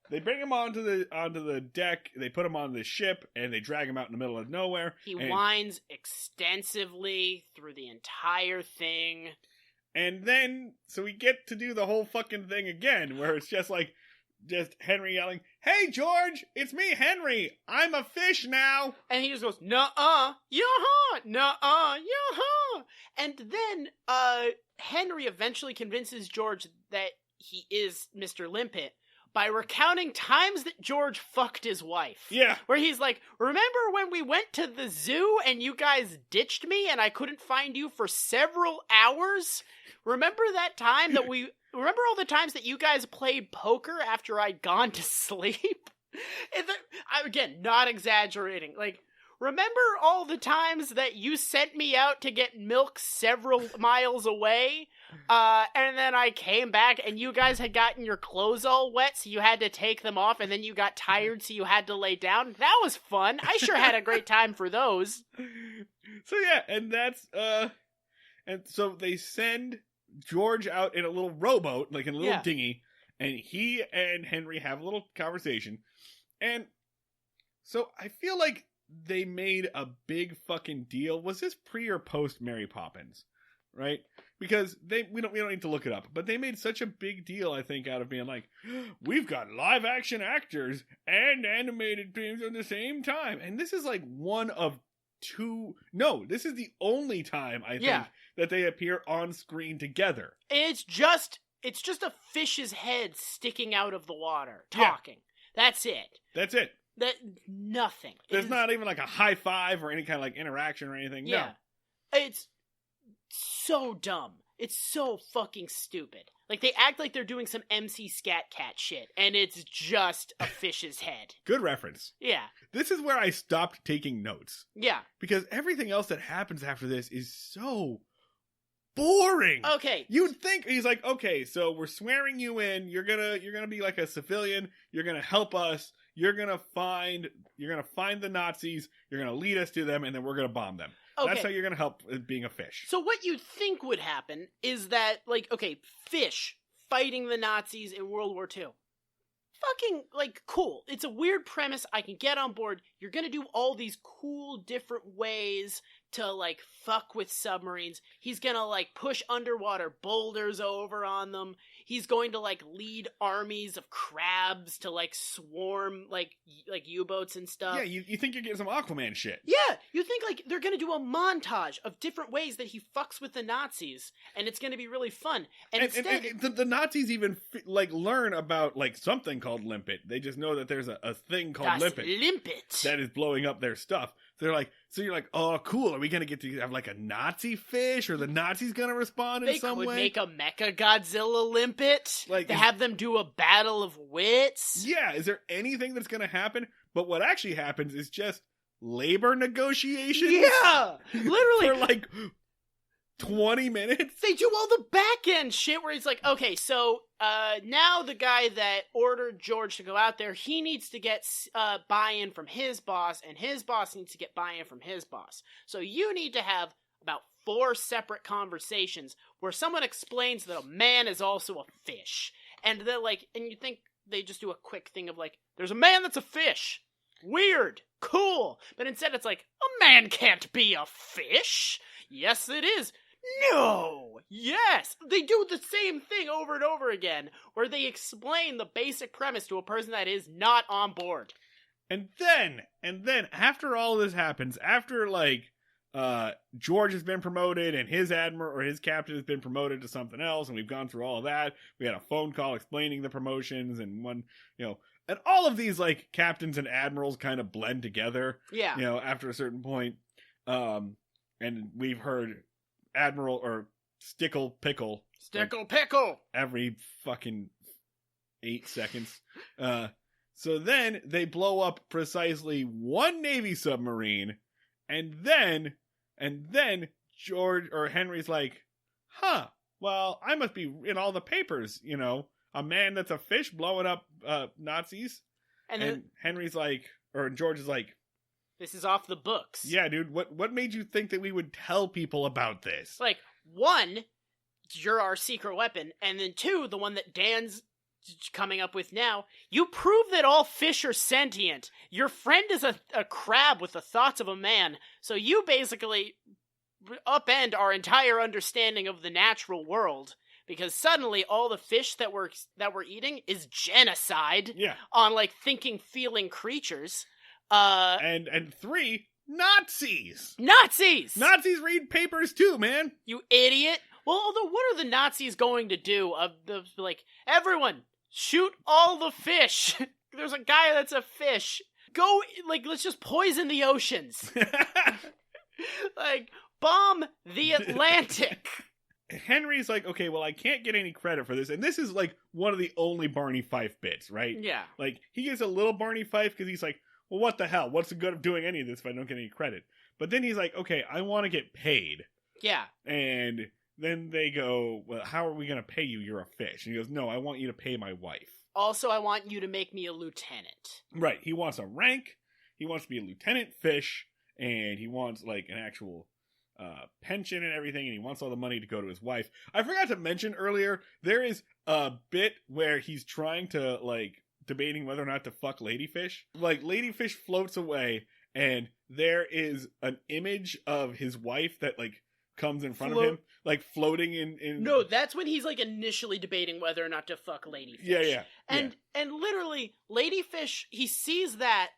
They bring him onto the deck, they put him on the ship, and they drag him out in the middle of nowhere. He whines extensively through the entire thing. And then, so we get to do the whole fucking thing again, where it's just Henry yelling, hey, George, it's me, Henry. I'm a fish now. And he just goes, nuh-uh, yuh-huh, nuh-uh, yuh-huh. And then, Henry eventually convinces George that he is Mr. Limpet by recounting times that George fucked his wife. Yeah. Where he's like, remember when we went to the zoo and you guys ditched me and I couldn't find you for several hours? Remember that time that remember all the times that you guys played poker after I'd gone to sleep? Again, not exaggerating. Remember all the times that you sent me out to get milk several miles away? And then I came back and you guys had gotten your clothes all wet, so you had to take them off, and then you got tired, so you had to lay down. That was fun. I sure had a great time for those. So yeah, and that's, and so they send George out in a little rowboat, in a little dinghy, and he and Henry have a little conversation. And so I feel like they made a big fucking deal. Was this pre or post Mary Poppins? Right? Because we don't need to look it up, but they made such a big deal, I think, out of being like, we've got live action actors and animated things at the same time. And this is one of this is the only time I think that they appear on screen together. It's just a fish's head sticking out of the water, talking. Yeah. That's it. Nothing. There's not even like a high five or any kind of like interaction or anything. Yeah. No. It's so dumb. It's so fucking stupid. Like, they act like they're doing some MC Scat Cat shit, and it's just a fish's head. Good reference. Yeah. This is where I stopped taking notes. Yeah. Because everything else that happens after this is so boring. Okay. You'd think, he's like, okay, so we're swearing you in, you're gonna be like a civilian, you're gonna help us, you're gonna find the Nazis, you're gonna lead us to them, and then we're gonna bomb them. Okay. That's how you're going to help being a fish. So what you'd think would happen is that, like, okay, fish fighting the Nazis in World War II. Fucking, like, cool. It's a weird premise. I can get on board. You're going to do all these cool different ways to, like, fuck with submarines. He's going to, like, push underwater boulders over on them. He's going to, like, lead armies of crabs to, like, swarm, like U-boats and stuff. Yeah, you think you're getting some Aquaman shit. Yeah, you think, like, they're going to do a montage of different ways that he fucks with the Nazis, and it's going to be really fun. And instead... the Nazis even, like, learn about, like, something called Limpet. They just know that there's a thing called Limpet that is blowing up their stuff. So they're like, you're like, oh, cool. Are we gonna get to have like a Nazi fish, or the Nazis gonna respond in some way? They could make a Mecha Godzilla Limpet. Like, to have them do a battle of wits. Yeah, is there anything that's gonna happen? But what actually happens is just labor negotiations. Yeah, literally for like 20 minutes. They do all the back end shit where he's like, okay, so now the guy that ordered George to go out there, he needs to get buy-in from his boss, and his boss needs to get buy-in from his boss. So you need to have about 4 separate conversations where someone explains that a man is also a fish. And they're like, and you think they just do a quick thing of like, there's a man that's a fish. Weird. Cool. But instead it's like, a man can't be a fish. Yes, it is. No! Yes! They do the same thing over and over again, where they explain the basic premise to a person that is not on board. And then, after all this happens, after, like, George has been promoted, and his admiral, or his captain has been promoted to something else, and we've gone through all of that, we had a phone call explaining the promotions, and and all of these, like, captains and admirals kind of blend together. Yeah. After a certain point. And we've heard Admiral or Stickle Pickle every fucking 8 seconds. So then they blow up precisely 1 Navy submarine, and then George or Henry's like, well, I must be in all the papers, a man that's a fish blowing up Nazis. And Henry's like, or George is like, this is off the books. Yeah, dude, what made you think that we would tell people about this? Like, 1, you're our secret weapon, and then 2, the one that Dan's coming up with now, you prove that all fish are sentient. Your friend is a crab with the thoughts of a man, so you basically upend our entire understanding of the natural world, because suddenly all the fish that we're eating is genocide on, like, thinking, feeling creatures. And 3, Nazis! Nazis read papers too, man! You idiot! Well, although, what are the Nazis going to do? Like, everyone, shoot all the fish! There's a guy that's a fish. Go, like, let's just poison the oceans. Like, bomb the Atlantic. Henry's like, okay, well, I can't get any credit for this. And this is, like, one of the only Barney Fife bits, right? Yeah. Like, he gets a little Barney Fife because he's like, well, what the hell? What's the good of doing any of this if I don't get any credit? But then he's like, okay, I want to get paid. Yeah. And then they go, well, how are we going to pay you? You're a fish. And he goes, no, I want you to pay my wife. Also, I want you to make me a lieutenant. Right. He wants a rank. He wants to be a lieutenant fish. And he wants, like, an actual pension and everything. And he wants all the money to go to his wife. I forgot to mention earlier, there is a bit where he's trying to, like, debating whether or not to fuck Ladyfish. Like, Ladyfish floats away, and there is an image of his wife that, like, comes in front of him, like, floating in... No, that's when he's, like, initially debating whether or not to fuck Ladyfish. Yeah. And literally, Ladyfish, he sees that,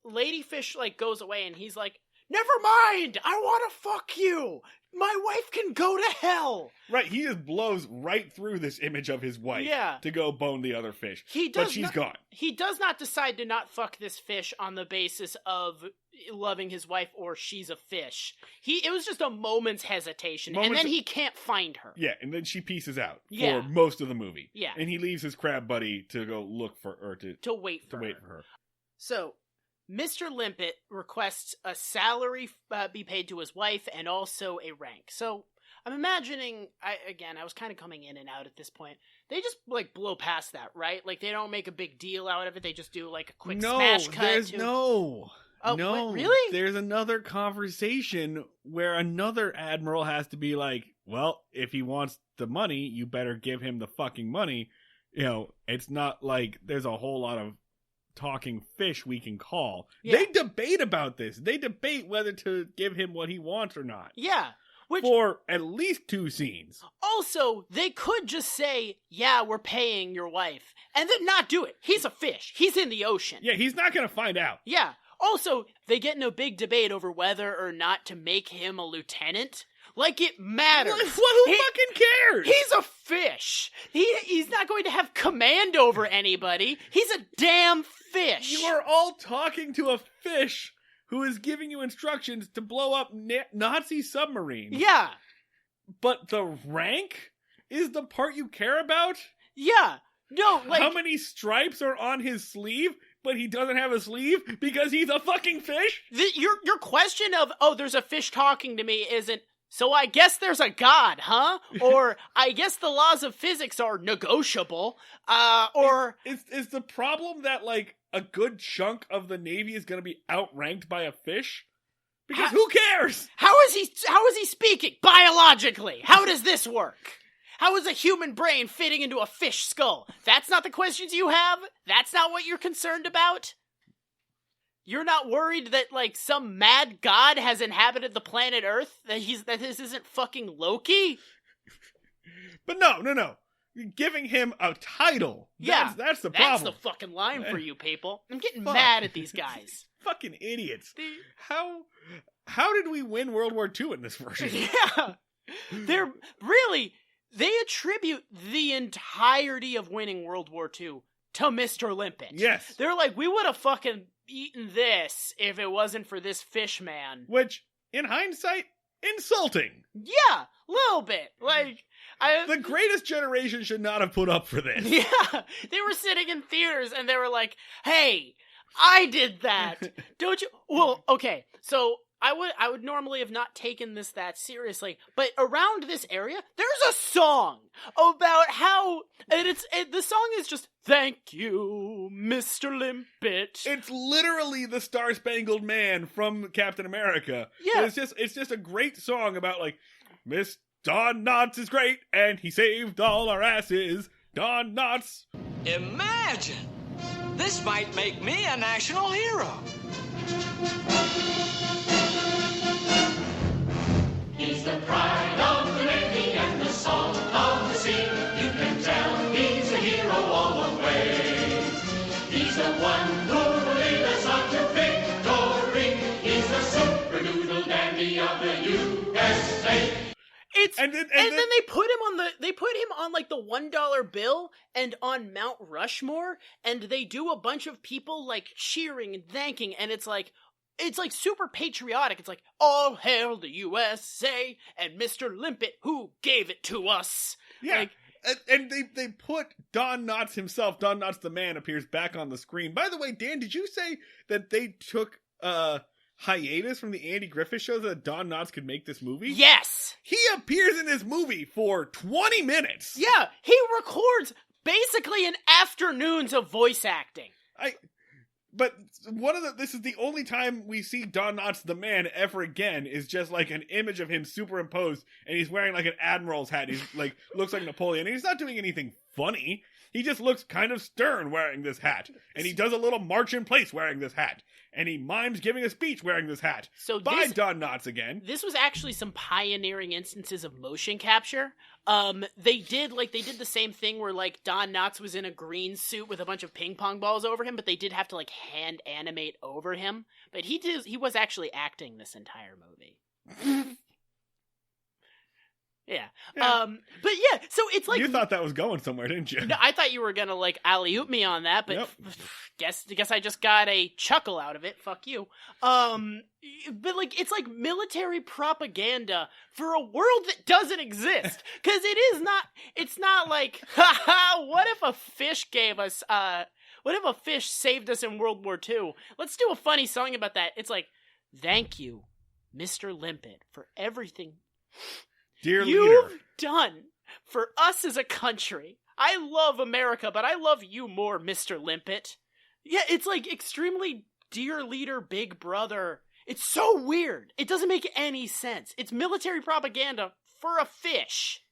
Ladyfish, like, goes away, and he's like, never mind, I want to fuck you. My wife can go to hell. Right, he just blows right through this image of his wife to go bone the other fish. But she's gone. He does not decide to not fuck this fish on the basis of loving his wife or she's a fish. It was just a moment's hesitation, and then he can't find her. Yeah, and then she pieces out for most of the movie. Yeah. And he leaves his crab buddy to go look for her, to wait for her. So, Mr. Limpet requests a salary be paid to his wife and also a rank. So, I'm imagining, I was kind of coming in and out at this point. They just, like, blow past that, right? Like, they don't make a big deal out of it. They just do, like, a quick smash cut. No. Oh, no. What, really? There's another conversation where another admiral has to be like, well, if he wants the money, you better give him the fucking money. You know, it's not like there's a whole lot of talking fish we can call. Yeah. They debate about this. They debate whether to give him what he wants or not. Yeah. For at least 2 scenes. Also, they could just say, yeah, we're paying your wife, and then not do it. He's a fish. He's in the ocean. Yeah, he's not going to find out. Yeah. Also, they get in a big debate over whether or not to make him a lieutenant. Like it matters. Who fucking cares? He's a fish. He's not going to have command over anybody. He's a damn fish. You are all talking to a fish who is giving you instructions to blow up Nazi submarines. Yeah. But the rank is the part you care about? Yeah. No, like... How many stripes are on his sleeve, but he doesn't have a sleeve because he's a fucking fish? Your question of, oh, there's a fish talking to me isn't, so I guess there's a god, huh? Or I guess the laws of physics are negotiable. Or... Is the problem that, like, a good chunk of the Navy is going to be outranked by a fish? Because who cares? How is he speaking biologically? How does this work? How is a human brain fitting into a fish skull? That's not the questions you have? That's not what you're concerned about? You're not worried that, like, some mad god has inhabited the planet Earth? That this isn't fucking Loki? But no. You're giving him a title. Yeah. That's the problem. That's the fucking line for you people. I'm getting mad at these guys. Fucking idiots. How did we win World War II in this version? Yeah. They attribute the entirety of winning World War II to Mr. Limpet. Yes. They're like, we would have fucking eaten this if it wasn't for this fish man. Which, in hindsight, insulting. Yeah, a little bit. Like, the greatest generation should not have put up for this. Yeah. They were sitting in theaters and they were like, hey, I did that. Don't you? Well, okay, so... I would normally have not taken this that seriously, but around this area, there's a song about how, the song is just, thank you, Mr. Limpet. It's literally the Star-Spangled Man from Captain America. Yeah. It's just a great song about, like, Miss Don Knotts is great, and he saved all our asses. Don Knotts. Imagine! This might make me a national hero. He's the pride of the Navy and the salt of the sea. You can tell he's a hero all the way. He's the one who will lead us on to victory. He's the super-doodle dandy of the USA. And then they put him on like the $1 bill and on Mount Rushmore, and they do a bunch of people like cheering and thanking, and it's like super patriotic. It's like, all hail the USA and Mr. Limpet who gave it to us. Yeah. Like, and they put Don Knotts himself, Don Knotts the man, appears back on the screen. By the way, Dan, did you say that they took hiatus from the Andy Griffith show so that Don Knotts could make this movie? Yes! He appears in this movie for 20 minutes! Yeah, he records basically an afternoons of voice acting. But this is the only time we see Don Knotts the man ever again is just like an image of him superimposed, and he's wearing like an admiral's hat. He's like, looks like Napoleon, and he's not doing anything funny. He just looks kind of stern wearing this hat. And he does a little march in place wearing this hat. And he mimes giving a speech wearing this hat. So By Don Knotts again. This was actually some pioneering instances of motion capture. They did the same thing where like Don Knotts was in a green suit with a bunch of ping pong balls over him, but they did have to like hand animate over him. But he was actually acting this entire movie. Yeah. But yeah, so it's like... You thought that was going somewhere, didn't you? No, I thought you were gonna, like, alley-oop me on that, but Nope. guess I just got a chuckle out of it. Fuck you. But, like, it's like military propaganda for a world that doesn't exist. Because it's not like, haha, what if a fish gave us, what if a fish saved us in World War II? Let's do a funny song about that. It's like, thank you, Mr. Limpet, for everything... Dear You've leader. done for us as a country. I love America, but I love you more, Mr. Limpet. Yeah, it's like extremely dear leader, big brother. It's so weird. It doesn't make any sense. It's military propaganda for a fish.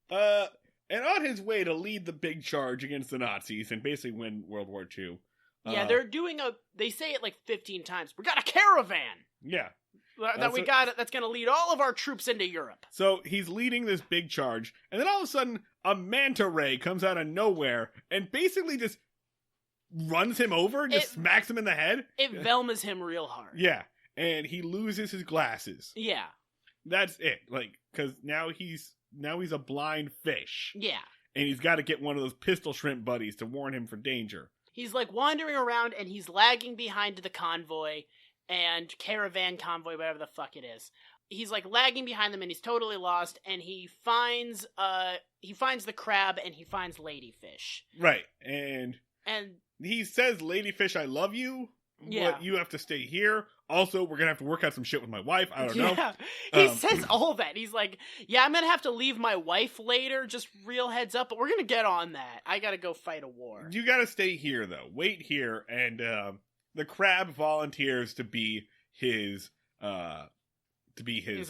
And on his way to lead the big charge against the Nazis and basically win World War II. Yeah, they say it like 15 times. We got a caravan. Yeah. That's going to lead all of our troops into Europe. So he's leading this big charge, and then all of a sudden, a manta ray comes out of nowhere and basically just runs him over and just smacks him in the head. It Velmas him real hard. Yeah, and he loses his glasses. Yeah. That's it. Like, because now he's a blind fish. Yeah. And he's got to get one of those pistol shrimp buddies to warn him for danger. He's like wandering around and he's lagging behind the convoy and caravan convoy, whatever the fuck it is. He's like lagging behind them and he's totally lost, and he finds the crab and he finds Ladyfish. Right. And he says, Ladyfish, I love you. Yeah. But you have to stay here. Also, we're going to have to work out some shit with my wife. I don't know. Yeah. He says all that. He's like, yeah, I'm going to have to leave my wife later. Just real heads up. But we're going to get on that. I got to go fight a war. You got to stay here, though. Wait here. And the crab volunteers to be his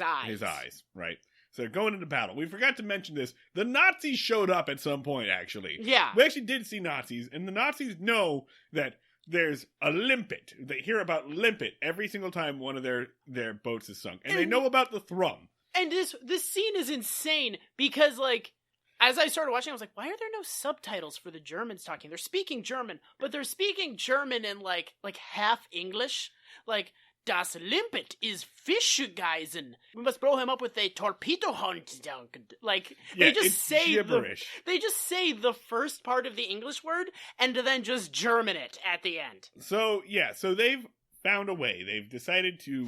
eyes, right? So they're going into battle. We forgot to mention this. The Nazis showed up at some point, actually. Yeah. We actually did see Nazis, and the Nazis know that there's a limpet. They hear about limpet every single time one of their boats is sunk. And they know about the thrum. And this scene is insane because, like, as I started watching, I was like, why are there no subtitles for the Germans talking? They're speaking German, but they're speaking German in, like half English. Like, Das Limpet is Fischgeisen. We must blow him up with a torpedo hunt. Like, yeah, they just say gibberish. They just say the first part of the English word and then just German it at the end. So, yeah, so they've found a way. They've decided to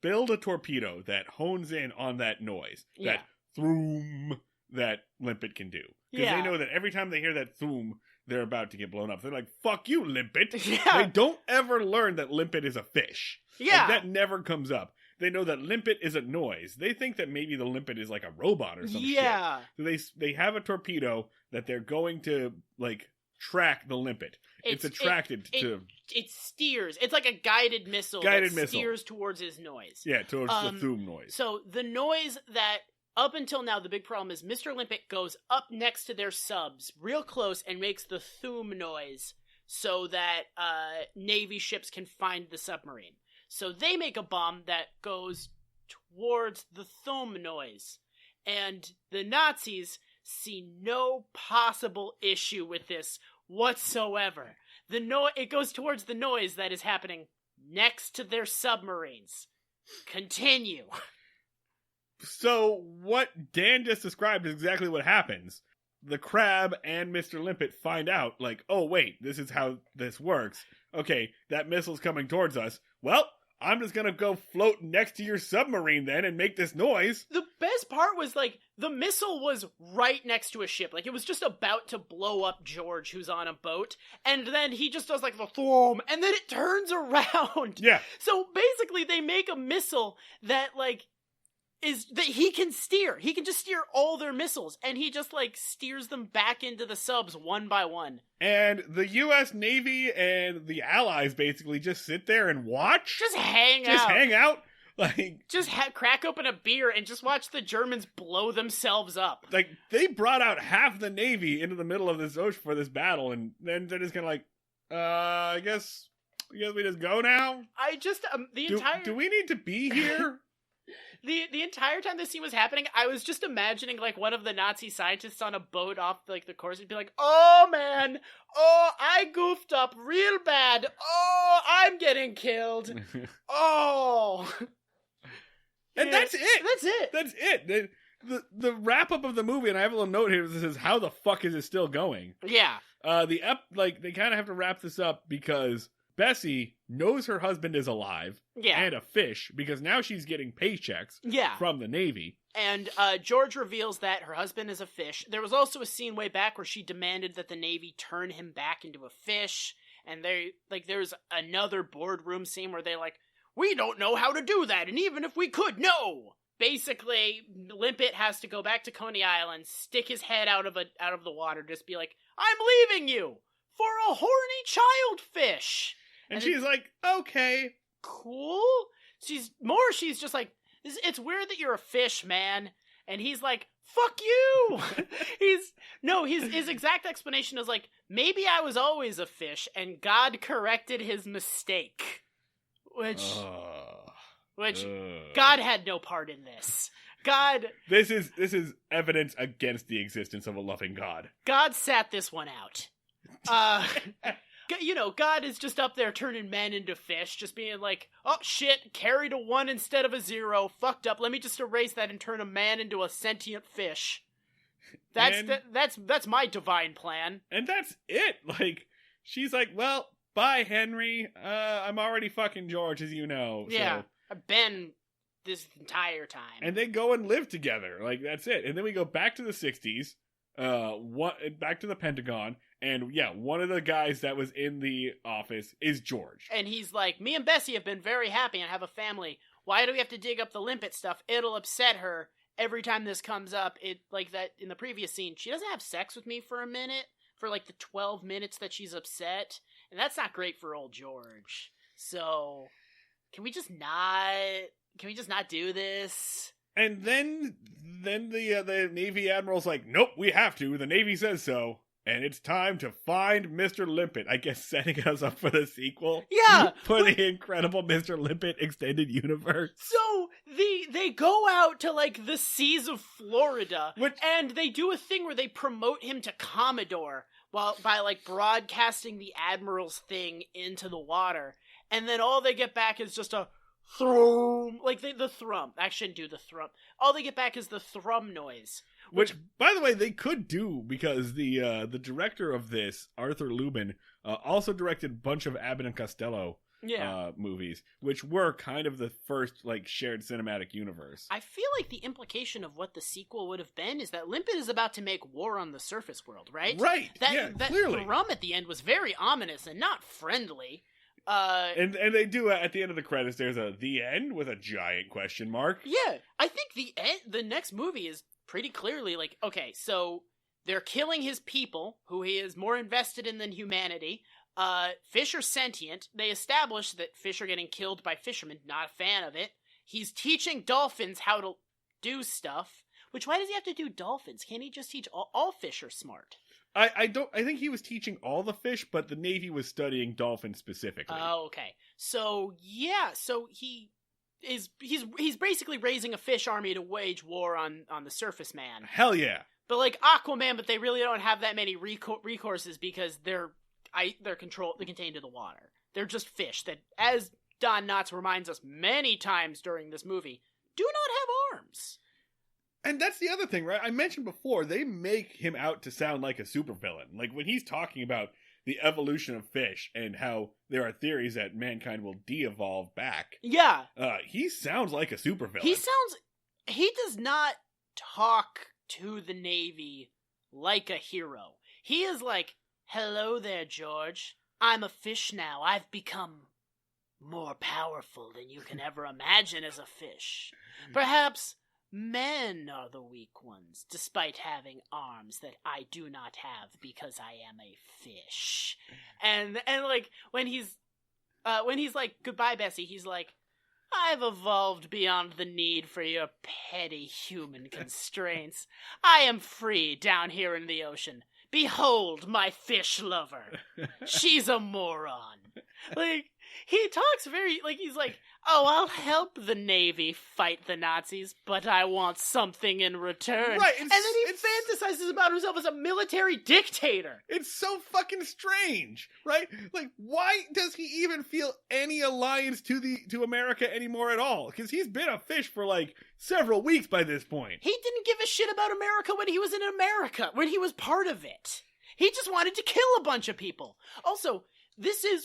build a torpedo that hones in on that noise. Yeah. That throom that Limpet can do. Because Yeah. they know that every time they hear that throom, they're about to get blown up. They're like, fuck you, Limpet. Yeah. They don't ever learn that Limpet is a fish. Yeah. Like, that never comes up. They know that Limpet is a noise. They think that maybe the Limpet is like a robot or some Yeah. shit. So they have a torpedo that they're going to, like, track the Limpet. It's attracted to... It steers. It's like a guided missile that steers towards his noise. Yeah, towards the throom noise. So the noise that... Up until now, the big problem is Mr. Limpet goes up next to their subs, real close, and makes the thoom noise so that Navy ships can find the submarine. So they make a bomb that goes towards the thoom noise. And the Nazis see no possible issue with this whatsoever. It goes towards the noise that is happening next to their submarines. Continue. So what Dan just described is exactly what happens. The crab and Mr. Limpet find out, like, oh wait, this is how this works. Okay, that missile's coming towards us. Well, I'm just gonna go float next to your submarine then and make this noise. The best part was, like, the missile was right next to a ship. Like, it was just about to blow up George, who's on a boat. And then he just does, like, the thwom, and then it turns around. Yeah. So basically, they make a missile that, like, is that he can steer. He can just steer all their missiles, and he just, like, steers them back into the subs one by one. And the U.S. Navy and the Allies basically just sit there and watch? Just hang out. Just hang out? Like, just crack open a beer and just watch the Germans blow themselves up. Like, they brought out half the Navy into the middle of this ocean for this battle, and then they're just kind of like, I guess we just go now? I just, Do we need to be here? The entire time this scene was happening, I was just imagining, like, one of the Nazi scientists on a boat off, like, the course and be like, oh, man, oh, I goofed up real bad, oh, I'm getting killed, oh. And Yeah, that's it. That's it. That's it. The wrap-up of the movie, and I have a little note here that says, how the fuck is it still going? Yeah. They kind of have to wrap this up because Bessie knows her husband is alive and a fish because now she's getting paychecks from the Navy. And George reveals that her husband is a fish. There was also a scene way back where she demanded that the Navy turn him back into a fish. And there's another boardroom scene where they're like, we don't know how to do that, and even if we could, no! Basically, Limpet has to go back to Coney Island, stick his head out of the water, just be like, I'm leaving you! For a horny child fish! And she's like, okay. Cool? She's just like, it's weird that you're a fish, man. And he's like, fuck you! His exact explanation is like, maybe I was always a fish, and God corrected his mistake. Which God had no part in this. This is evidence against the existence of a loving God. God sat this one out. God is just up there turning men into fish, just being like, oh shit, carried a 1 instead of a 0, fucked up, let me just erase that and turn a man into a sentient fish. That's my divine plan. And that's it. Like, she's like, well, bye, Henry. I'm already fucking George, as you know. Yeah, so. I've been this entire time. And they go and live together. Like, that's it. And then we go back to the 60s, back to the Pentagon, and one of the guys that was in the office is George. And he's like, me and Bessie have been very happy and have a family. Why do we have to dig up the Limpet stuff? It'll upset her every time this comes up. It like that in the previous scene, she doesn't have sex with me for a minute, for like the 12 minutes that she's upset. And that's not great for old George. So, can we just not do this? And then the Navy Admiral's like, nope, we have to. The Navy says so. And it's time to find Mr. Limpet. I guess setting us up for the sequel. Yeah. For the incredible Mr. Limpet extended universe. So, they go out to, like, the seas of Florida. And they do a thing where they promote him to Commodore. By like broadcasting the Admiral's thing into the water, and then all they get back is just a thrum, like the thrum. I shouldn't do the thrum. All they get back is the thrum noise. Which, by the way, they could do because the director of this, Arthur Lubin, also directed a bunch of Abbott and Costello movies, which were kind of the first like shared cinematic universe. I feel like the implication of what the sequel would have been is that Limpet is about to make war on the surface world, right? Right. That clearly. thrum at the end was very ominous and not friendly. And they do at the end of the credits. There's the end with a giant question mark. Yeah, I think the next movie is pretty clearly like, okay, so they're killing his people, who he is more invested in than humanity. Fish are sentient. They establish that fish are getting killed by fishermen. Not a fan of it. He's teaching dolphins how to do stuff. Which, why does he have to do dolphins? Can't he just teach all fish are smart? I think he was teaching all the fish, but the Navy was studying dolphins specifically. Oh, okay. So he's basically raising a fish army to wage war on the surface man. Hell yeah. But like Aquaman, but they really don't have that many recourses because they're contained to the water. They're just fish that, as Don Knotts reminds us many times during this movie, do not have arms. And that's the other thing, right? I mentioned before, they make him out to sound like a supervillain. Like, when he's talking about the evolution of fish and how there are theories that mankind will de-evolve back. Yeah. He sounds like a supervillain. He does not talk to the Navy like a hero. He is like, hello there, George. I'm a fish now. I've become more powerful than you can ever imagine as a fish. Perhaps men are the weak ones, despite having arms that I do not have because I am a fish. And like when he's like, goodbye, Bessie, he's like, I've evolved beyond the need for your petty human constraints. I am free down here in the ocean. Behold my fish lover. She's a moron. Like, he talks very, like, he's like, oh, I'll help the Navy fight the Nazis, but I want something in return. Right, and then he fantasizes about himself as a military dictator. It's so fucking strange, right? Like, why does he even feel any alliance to America anymore at all? Because he's been a fish for, like, several weeks by this point. He didn't give a shit about America when he was in America, when he was part of it. He just wanted to kill a bunch of people. Also,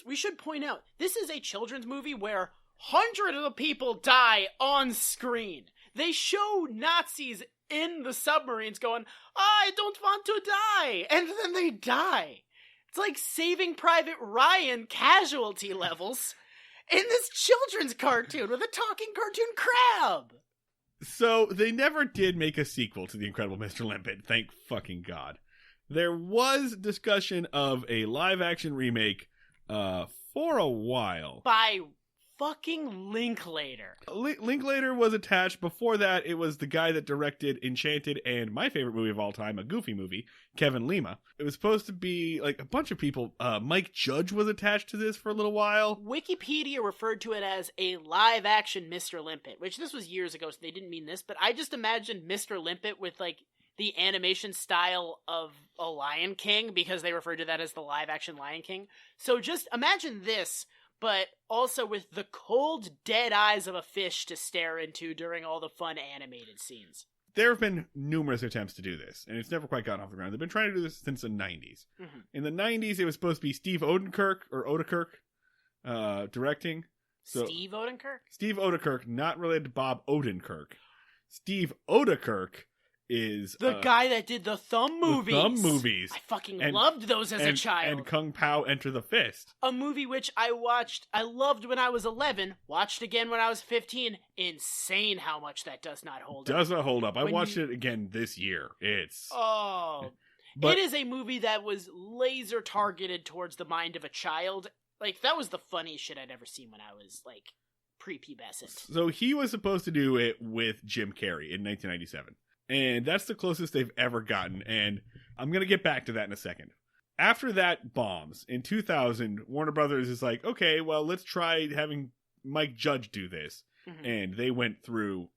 we should point out, this is a children's movie where hundreds of people die on screen. They show Nazis in the submarines going, I don't want to die, and then they die. It's like Saving Private Ryan casualty levels in this children's cartoon with a talking cartoon crab. So, they never did make a sequel to The Incredible Mr. Limpet, thank fucking God. There was discussion of a live-action remake for a while. By fucking Linklater. Linklater was attached. Before that, it was the guy that directed Enchanted and my favorite movie of all time, a Goofy movie, Kevin Lima. It was supposed to be, like, a bunch of people. Mike Judge was attached to this for a little while. Wikipedia referred to it as a live-action Mr. Limpet, which this was years ago, so they didn't mean this, but I just imagined Mr. Limpet with, like, the animation style of a Lion King, because they referred to that as the live-action Lion King. So just imagine this, but also with the cold, dead eyes of a fish to stare into during all the fun animated scenes. There have been numerous attempts to do this, and it's never quite gotten off the ground. They've been trying to do this since the 90s. Mm-hmm. In the 90s, it was supposed to be Steve Odekirk directing. So, Steve Odenkirk? Steve Odekirk, not related to Bob Odenkirk. Steve Odekirk is the guy that did the Thumb movies. I fucking loved those as a child. And Kung Pao Enter the Fist. A movie which I loved when I was 11, watched again when I was 15. Insane how much that does not hold up. Does not hold up. I watched it again this year. It's... Oh. But it is a movie that was laser targeted towards the mind of a child. Like, that was the funniest shit I'd ever seen when I was, like, prepubescent. So he was supposed to do it with Jim Carrey in 1997. And that's the closest they've ever gotten. And I'm going to get back to that in a second. After that bombs, in 2000, Warner Brothers is like, okay, well, let's try having Mike Judge do this. Mm-hmm. And they went through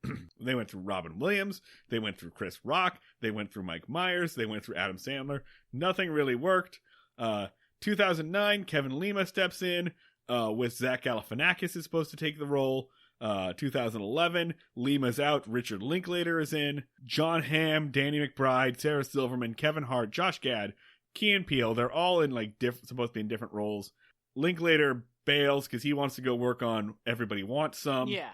Robin Williams. They went through Chris Rock. They went through Mike Myers. They went through Adam Sandler. Nothing really worked. 2009, Kevin Lima steps in with Zach Galifianakis is supposed to take the role. 2011, Lima's out, Richard Linklater is in, John Hamm, Danny McBride, Sarah Silverman, Kevin Hart, Josh Gad, Key and Peele, they're all in like supposed to be in different roles. Linklater bails because he wants to go work on Everybody Wants Some. Yeah.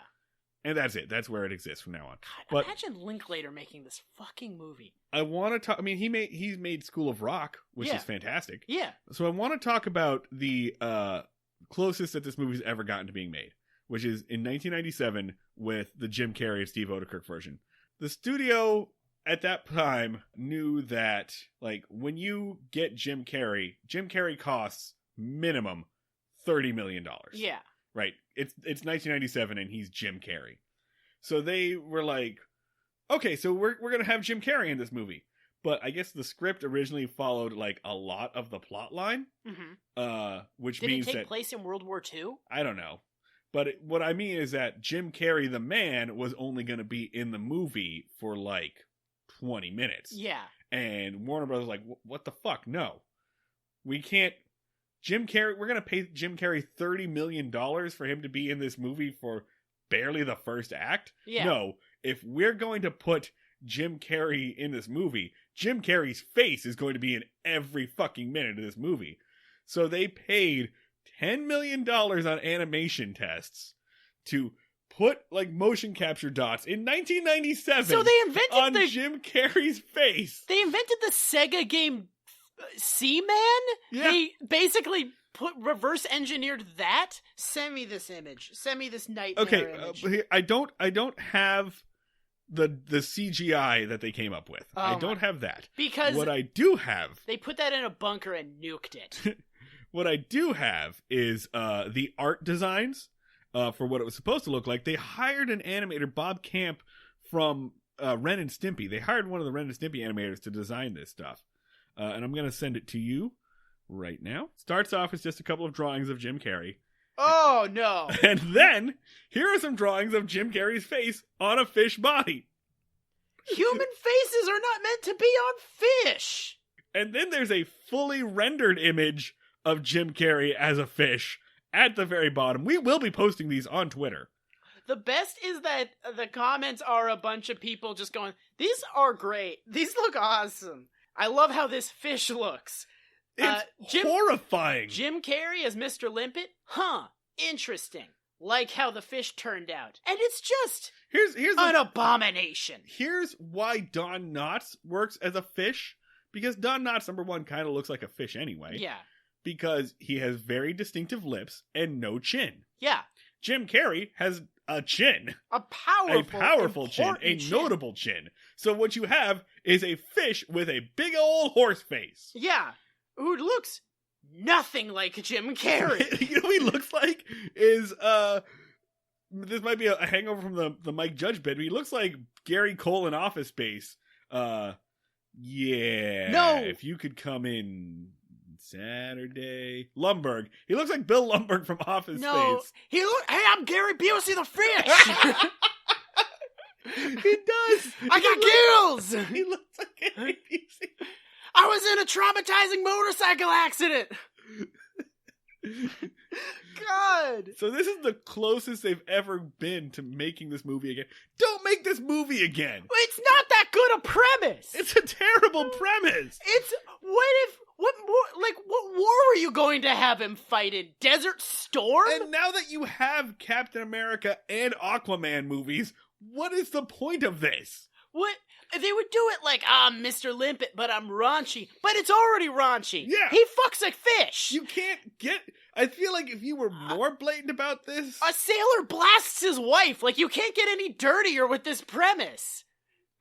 And that's it. That's where it exists from now on. God, but imagine Linklater making this fucking movie. I want to talk, I mean, he's made School of Rock, which is fantastic. Yeah. So I want to talk about the closest that this movie's ever gotten to being made, which is in 1997 with the Jim Carrey and Steve Odekirk version. The studio at that time knew that, like, when you get Jim Carrey costs minimum $30 million. Yeah. Right. It's 1997 and he's Jim Carrey. So they were like, okay, so we're going to have Jim Carrey in this movie. But I guess the script originally followed, like, a lot of the plot line. Mm-hmm. Which means that... Did it take place in World War II? I don't know. But what I mean is that Jim Carrey, the man, was only going to be in the movie for, like, 20 minutes. Yeah. And Warner Brothers was like, what the fuck? No. We can't... Jim Carrey... We're going to pay Jim Carrey $30 million for him to be in this movie for barely the first act? Yeah. No. If we're going to put Jim Carrey in this movie, Jim Carrey's face is going to be in every fucking minute of this movie. So they paid $10 million on animation tests to put, like, motion capture dots in 1997 so they invented on Jim Carrey's face. They invented the Sega game Seaman? Yeah. They basically reverse engineered that? Send me this image. Send me this nightmare image. I don't have the CGI that they came up with. Oh, I don't have that. Because what I do have... They put that in a bunker and nuked it. What I do have is the art designs for what it was supposed to look like. They hired an animator, Bob Camp, from Ren and Stimpy. They hired one of the Ren and Stimpy animators to design this stuff. And I'm going to send it to you right now. Starts off as just a couple of drawings of Jim Carrey. Oh, no. And then, here are some drawings of Jim Carrey's face on a fish body. Human faces are not meant to be on fish. And then there's a fully rendered image of Jim Carrey as a fish at the very bottom. We will be posting these on Twitter. The best is that the comments are a bunch of people just going, these are great. These look awesome. I love how this fish looks. It's horrifying. Jim Carrey as Mr. Limpet? Huh. Interesting. Like how the fish turned out. And it's just here's an abomination. Here's why Don Knotts works as a fish. Because Don Knotts, number one, kind of looks like a fish anyway. Yeah. Because he has very distinctive lips and no chin. Yeah. Jim Carrey has a chin. A powerful chin. A notable chin. So what you have is a fish with a big old horse face. Yeah. Who looks nothing like Jim Carrey. You know what he looks like? Is, this might be a hangover from the Mike Judge bit, but he looks like Gary Cole in Office Space. Yeah. No. If you could come in Saturday. Lumberg. He looks like Bill Lumberg from Office Space. Hey, I'm Gary Busey the fish. He does. I got gills. He looks like Gary Busey. I was in a traumatizing motorcycle accident. God. So this is the closest they've ever been to making this movie again. Don't make this movie again. It's not that good a premise. It's a terrible premise. What war were you going to have him fight in? Desert Storm? And now that you have Captain America and Aquaman movies, what is the point of this? What? They would do it like, I'm Mr. Limpet, but I'm raunchy. But it's already raunchy. Yeah. He fucks a fish. You can't get... I feel like if you were more blatant about this... A sailor blasts his wife. Like, you can't get any dirtier with this premise.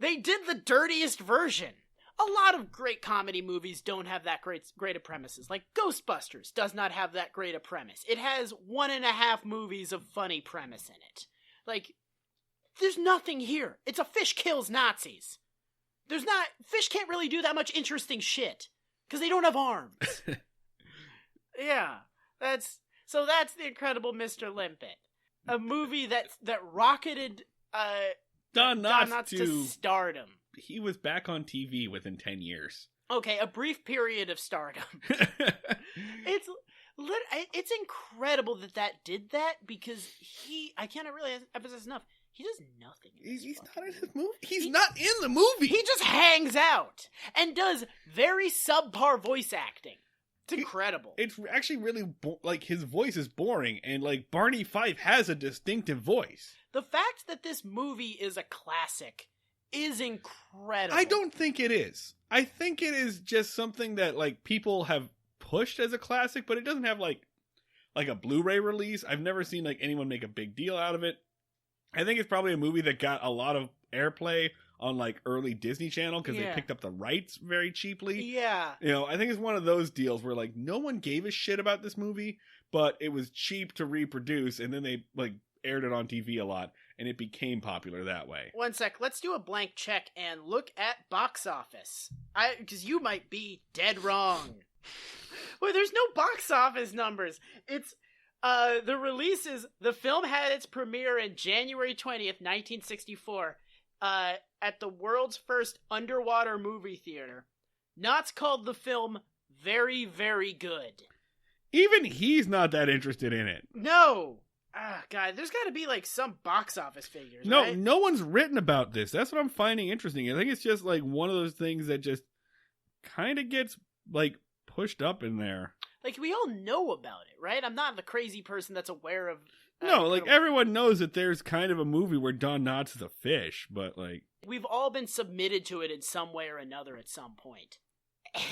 They did the dirtiest version. A lot of great comedy movies don't have that great of premises. Like, Ghostbusters does not have that great a premise. It has 1.5 movies of funny premise in it. Like... There's nothing here. It's a fish kills Nazis. Fish can't really do that much interesting shit. Because they don't have arms. Yeah. That's The Incredible Mr. Limpet. A movie that rocketed Don Knotts to stardom. He was back on TV within 10 years. Okay, a brief period of stardom. It's incredible that did that because I can't really emphasize enough. He does nothing. He's not in his movie. He's not in the movie. He just hangs out and does very subpar voice acting. It's incredible. It's actually really his voice is boring, and Barney Fife has a distinctive voice. The fact that this movie is a classic is incredible. I don't think it is. I think it is just something that people have pushed as a classic, but it doesn't have like a Blu-ray release. I've never seen anyone make a big deal out of it. I think it's probably a movie that got a lot of airplay on early Disney Channel because they picked up the rights very cheaply. Yeah. I think it's one of those deals where no one gave a shit about this movie, but it was cheap to reproduce, and then they aired it on TV a lot, and it became popular that way. One sec, let's do a blank check and look at box office. Because you might be dead wrong. Well, there's no box office numbers. It's the releases. The film had its premiere in January 20th, 1964, at the world's first underwater movie theater. Knotts called the film very, very good. Even he's not that interested in it. No. God, there's got to be some box office figures. No, right? No one's written about this. That's what I'm finding interesting. I think it's just one of those things that just kind of gets pushed up in there. We all know about it, right? I'm not the crazy person that's aware of... No, everyone knows that there's kind of a movie where Don Knotts is a fish, but we've all been submitted to it in some way or another at some point.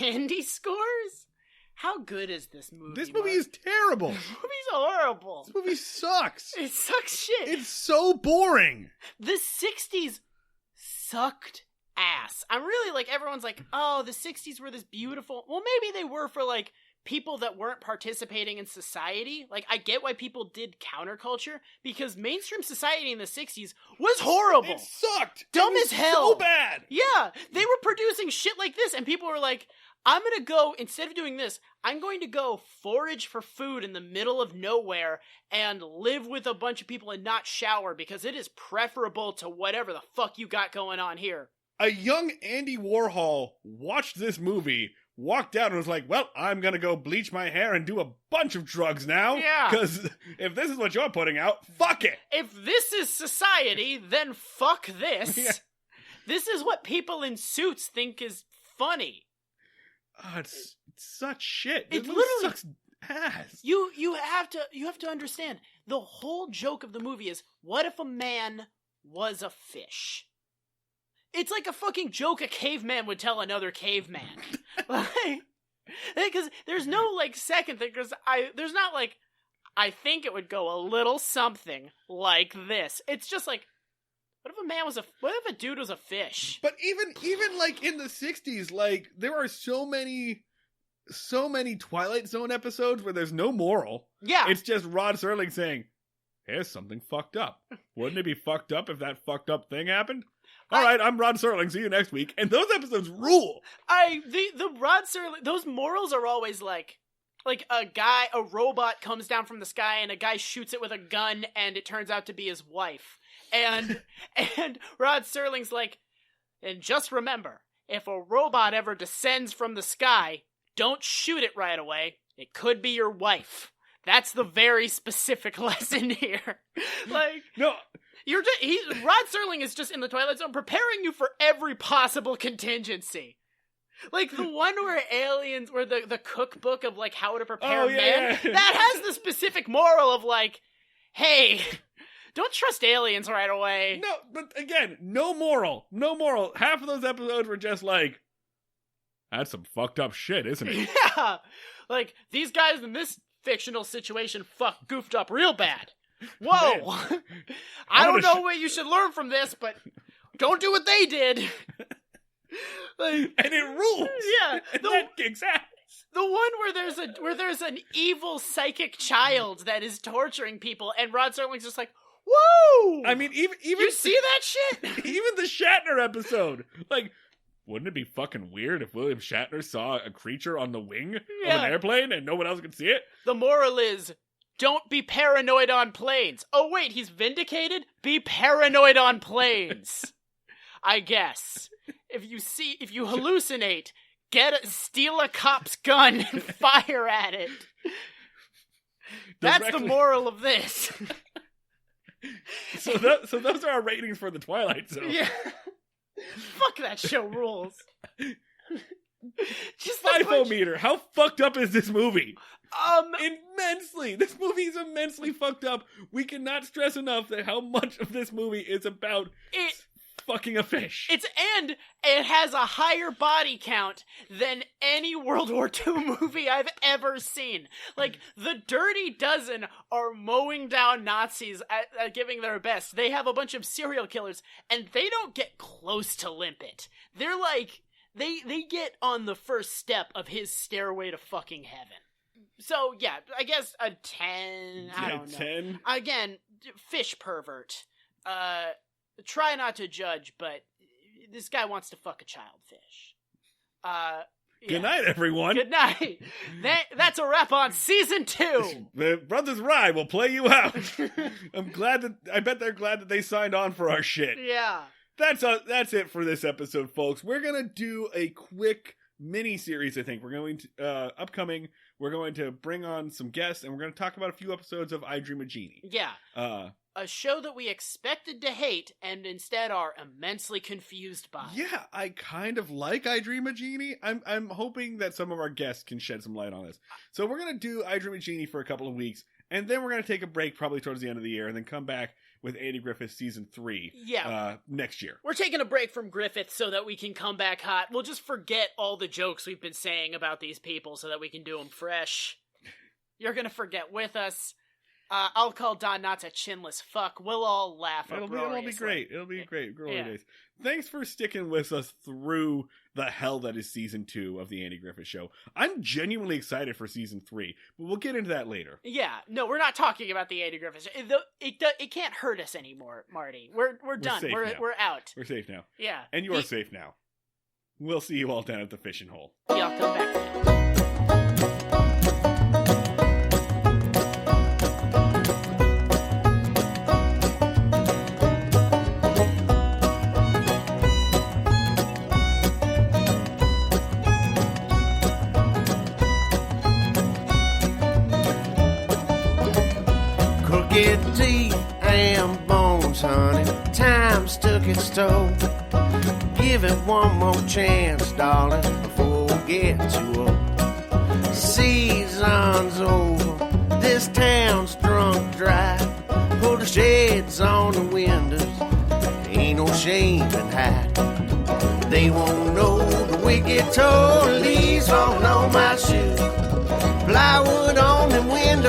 Andy scores? How good is this movie? This movie is terrible. This movie's horrible. This movie sucks. It sucks shit. It's so boring. The 60s sucked ass. I'm really everyone's oh, the 60s were this beautiful. Well, maybe they were for people that weren't participating in society. Like, I get why people did counterculture, because mainstream society in the 60s was horrible. It sucked. Dumb It was as hell. so bad. Yeah, they were producing shit like this, and people were like, I'm gonna go, instead of doing this, I'm going to go forage for food in the middle of nowhere and live with a bunch of people and not shower, because it is preferable to whatever the fuck you got going on here. A young Andy Warhol watched this movie, walked out and was like, well, I'm gonna go bleach my hair and do a bunch of drugs now. Yeah. Because if this is what you're putting out, fuck it. If this is society, then fuck this. Yeah. This is what people in suits think is funny. Oh, it's such shit. It This movie literally sucks ass. You have to understand. The whole joke of the movie is, what if a man was a fish? It's like a fucking joke a caveman would tell another caveman. Because there's no, like, second thing, because there's not, like, I think it would go a little something like this. It's just like, what if a dude was a fish? But even like in the 60s, like, there are so many Twilight Zone episodes where there's no moral. Yeah. It's just Rod Serling saying, here's something fucked up. Wouldn't it be fucked up if that fucked up thing happened? All right, I'm Rod Serling. See you next week. And those episodes rule. The Rod Serling, those morals are always like a robot comes down from the sky and a guy shoots it with a gun and it turns out to be his wife. And Rod Serling's like, and just remember, if a robot ever descends from the sky, don't shoot it right away. It could be your wife. That's the very specific lesson here. Like, No. Rod Serling is just in the Twilight Zone preparing you for every possible contingency. Like the one where the cookbook of like how to prepare men, yeah. that has the specific moral of like, hey, don't trust aliens right away. No, but again, no moral. No moral. Half of those episodes were just like, that's some fucked up shit, isn't it? Yeah. Like, these guys in this fictional situation goofed up real bad. Whoa. I don't know what you should learn from this, but don't do what they did. Like, and it rules. Yeah. And that kicks ass. The one where there's an evil psychic child that is torturing people, and Rod Serling's just like, whoa! I mean, even you see that shit? Even the Shatner episode. Like, wouldn't it be fucking weird if William Shatner saw a creature on the wing of an airplane and no one else could see it? The moral is, don't be paranoid on planes. Oh wait, he's vindicated? Be paranoid on planes. I guess. If you hallucinate, steal a cop's gun and fire at it. That's the moral of this. So those are our ratings for the Twilight Zone. Yeah. Fuck, that show rules. Just FIFO-meter. How fucked up is this movie? Immensely. This movie is immensely fucked up. We cannot stress enough that how much of this movie is about fucking a fish. And it has a higher body count than any World War II movie I've ever seen. Like, the Dirty Dozen are mowing down Nazis at giving their best. They have a bunch of serial killers, and they don't get close to Limpet. They're like, they get on the first step of his stairway to fucking heaven. So, yeah, I guess a 10. I don't know. 10? Again, fish pervert. Try not to judge, but this guy wants to fuck a child fish. Yeah. Good night, everyone. Good night. That's a wrap on season 2. The Brothers Rye will play you out. I bet they're glad that they signed on for our shit. Yeah. That's it for this episode, folks. We're gonna do a quick mini-series, I think. We're going to, upcoming, we're going to bring on some guests, and we're going to talk about a few episodes of I Dream a Genie. Yeah. A show that we expected to hate, and instead are immensely confused by. Yeah, I kind of like I Dream a Genie. I'm hoping that some of our guests can shed some light on this. So we're going to do I Dream a Genie for a couple of weeks, and then we're going to take a break probably towards the end of the year, and then come back with Andy Griffith Season 3 next year. We're taking a break from Griffith so that we can come back hot. We'll just forget all the jokes we've been saying about these people so that we can do them fresh. You're going to forget with us. I'll call Don Knotts a chinless fuck. We'll all laugh. It'll be great. It'll be great. Glory days. Thanks for sticking with us through the hell that is season 2 of the Andy Griffith Show. I'm genuinely excited for season 3, but we'll get into that later. Yeah, no, we're not talking about the Andy Griffith Show. It can't hurt us anymore, Marty. We're done. We're out. We're safe now. Yeah. And you are safe now. We'll see you all down at the fishing hole. Yeah, I'll come back then. Crooked teeth and bones, honey. Time's took its toll. Give it one more chance, darling, before we get too old. Season's over, this town's drunk dry. Pull the shades on the windows, ain't no shame in hide. They won't know the wicked toll, leaves falling on my shoes. Plywood on the window.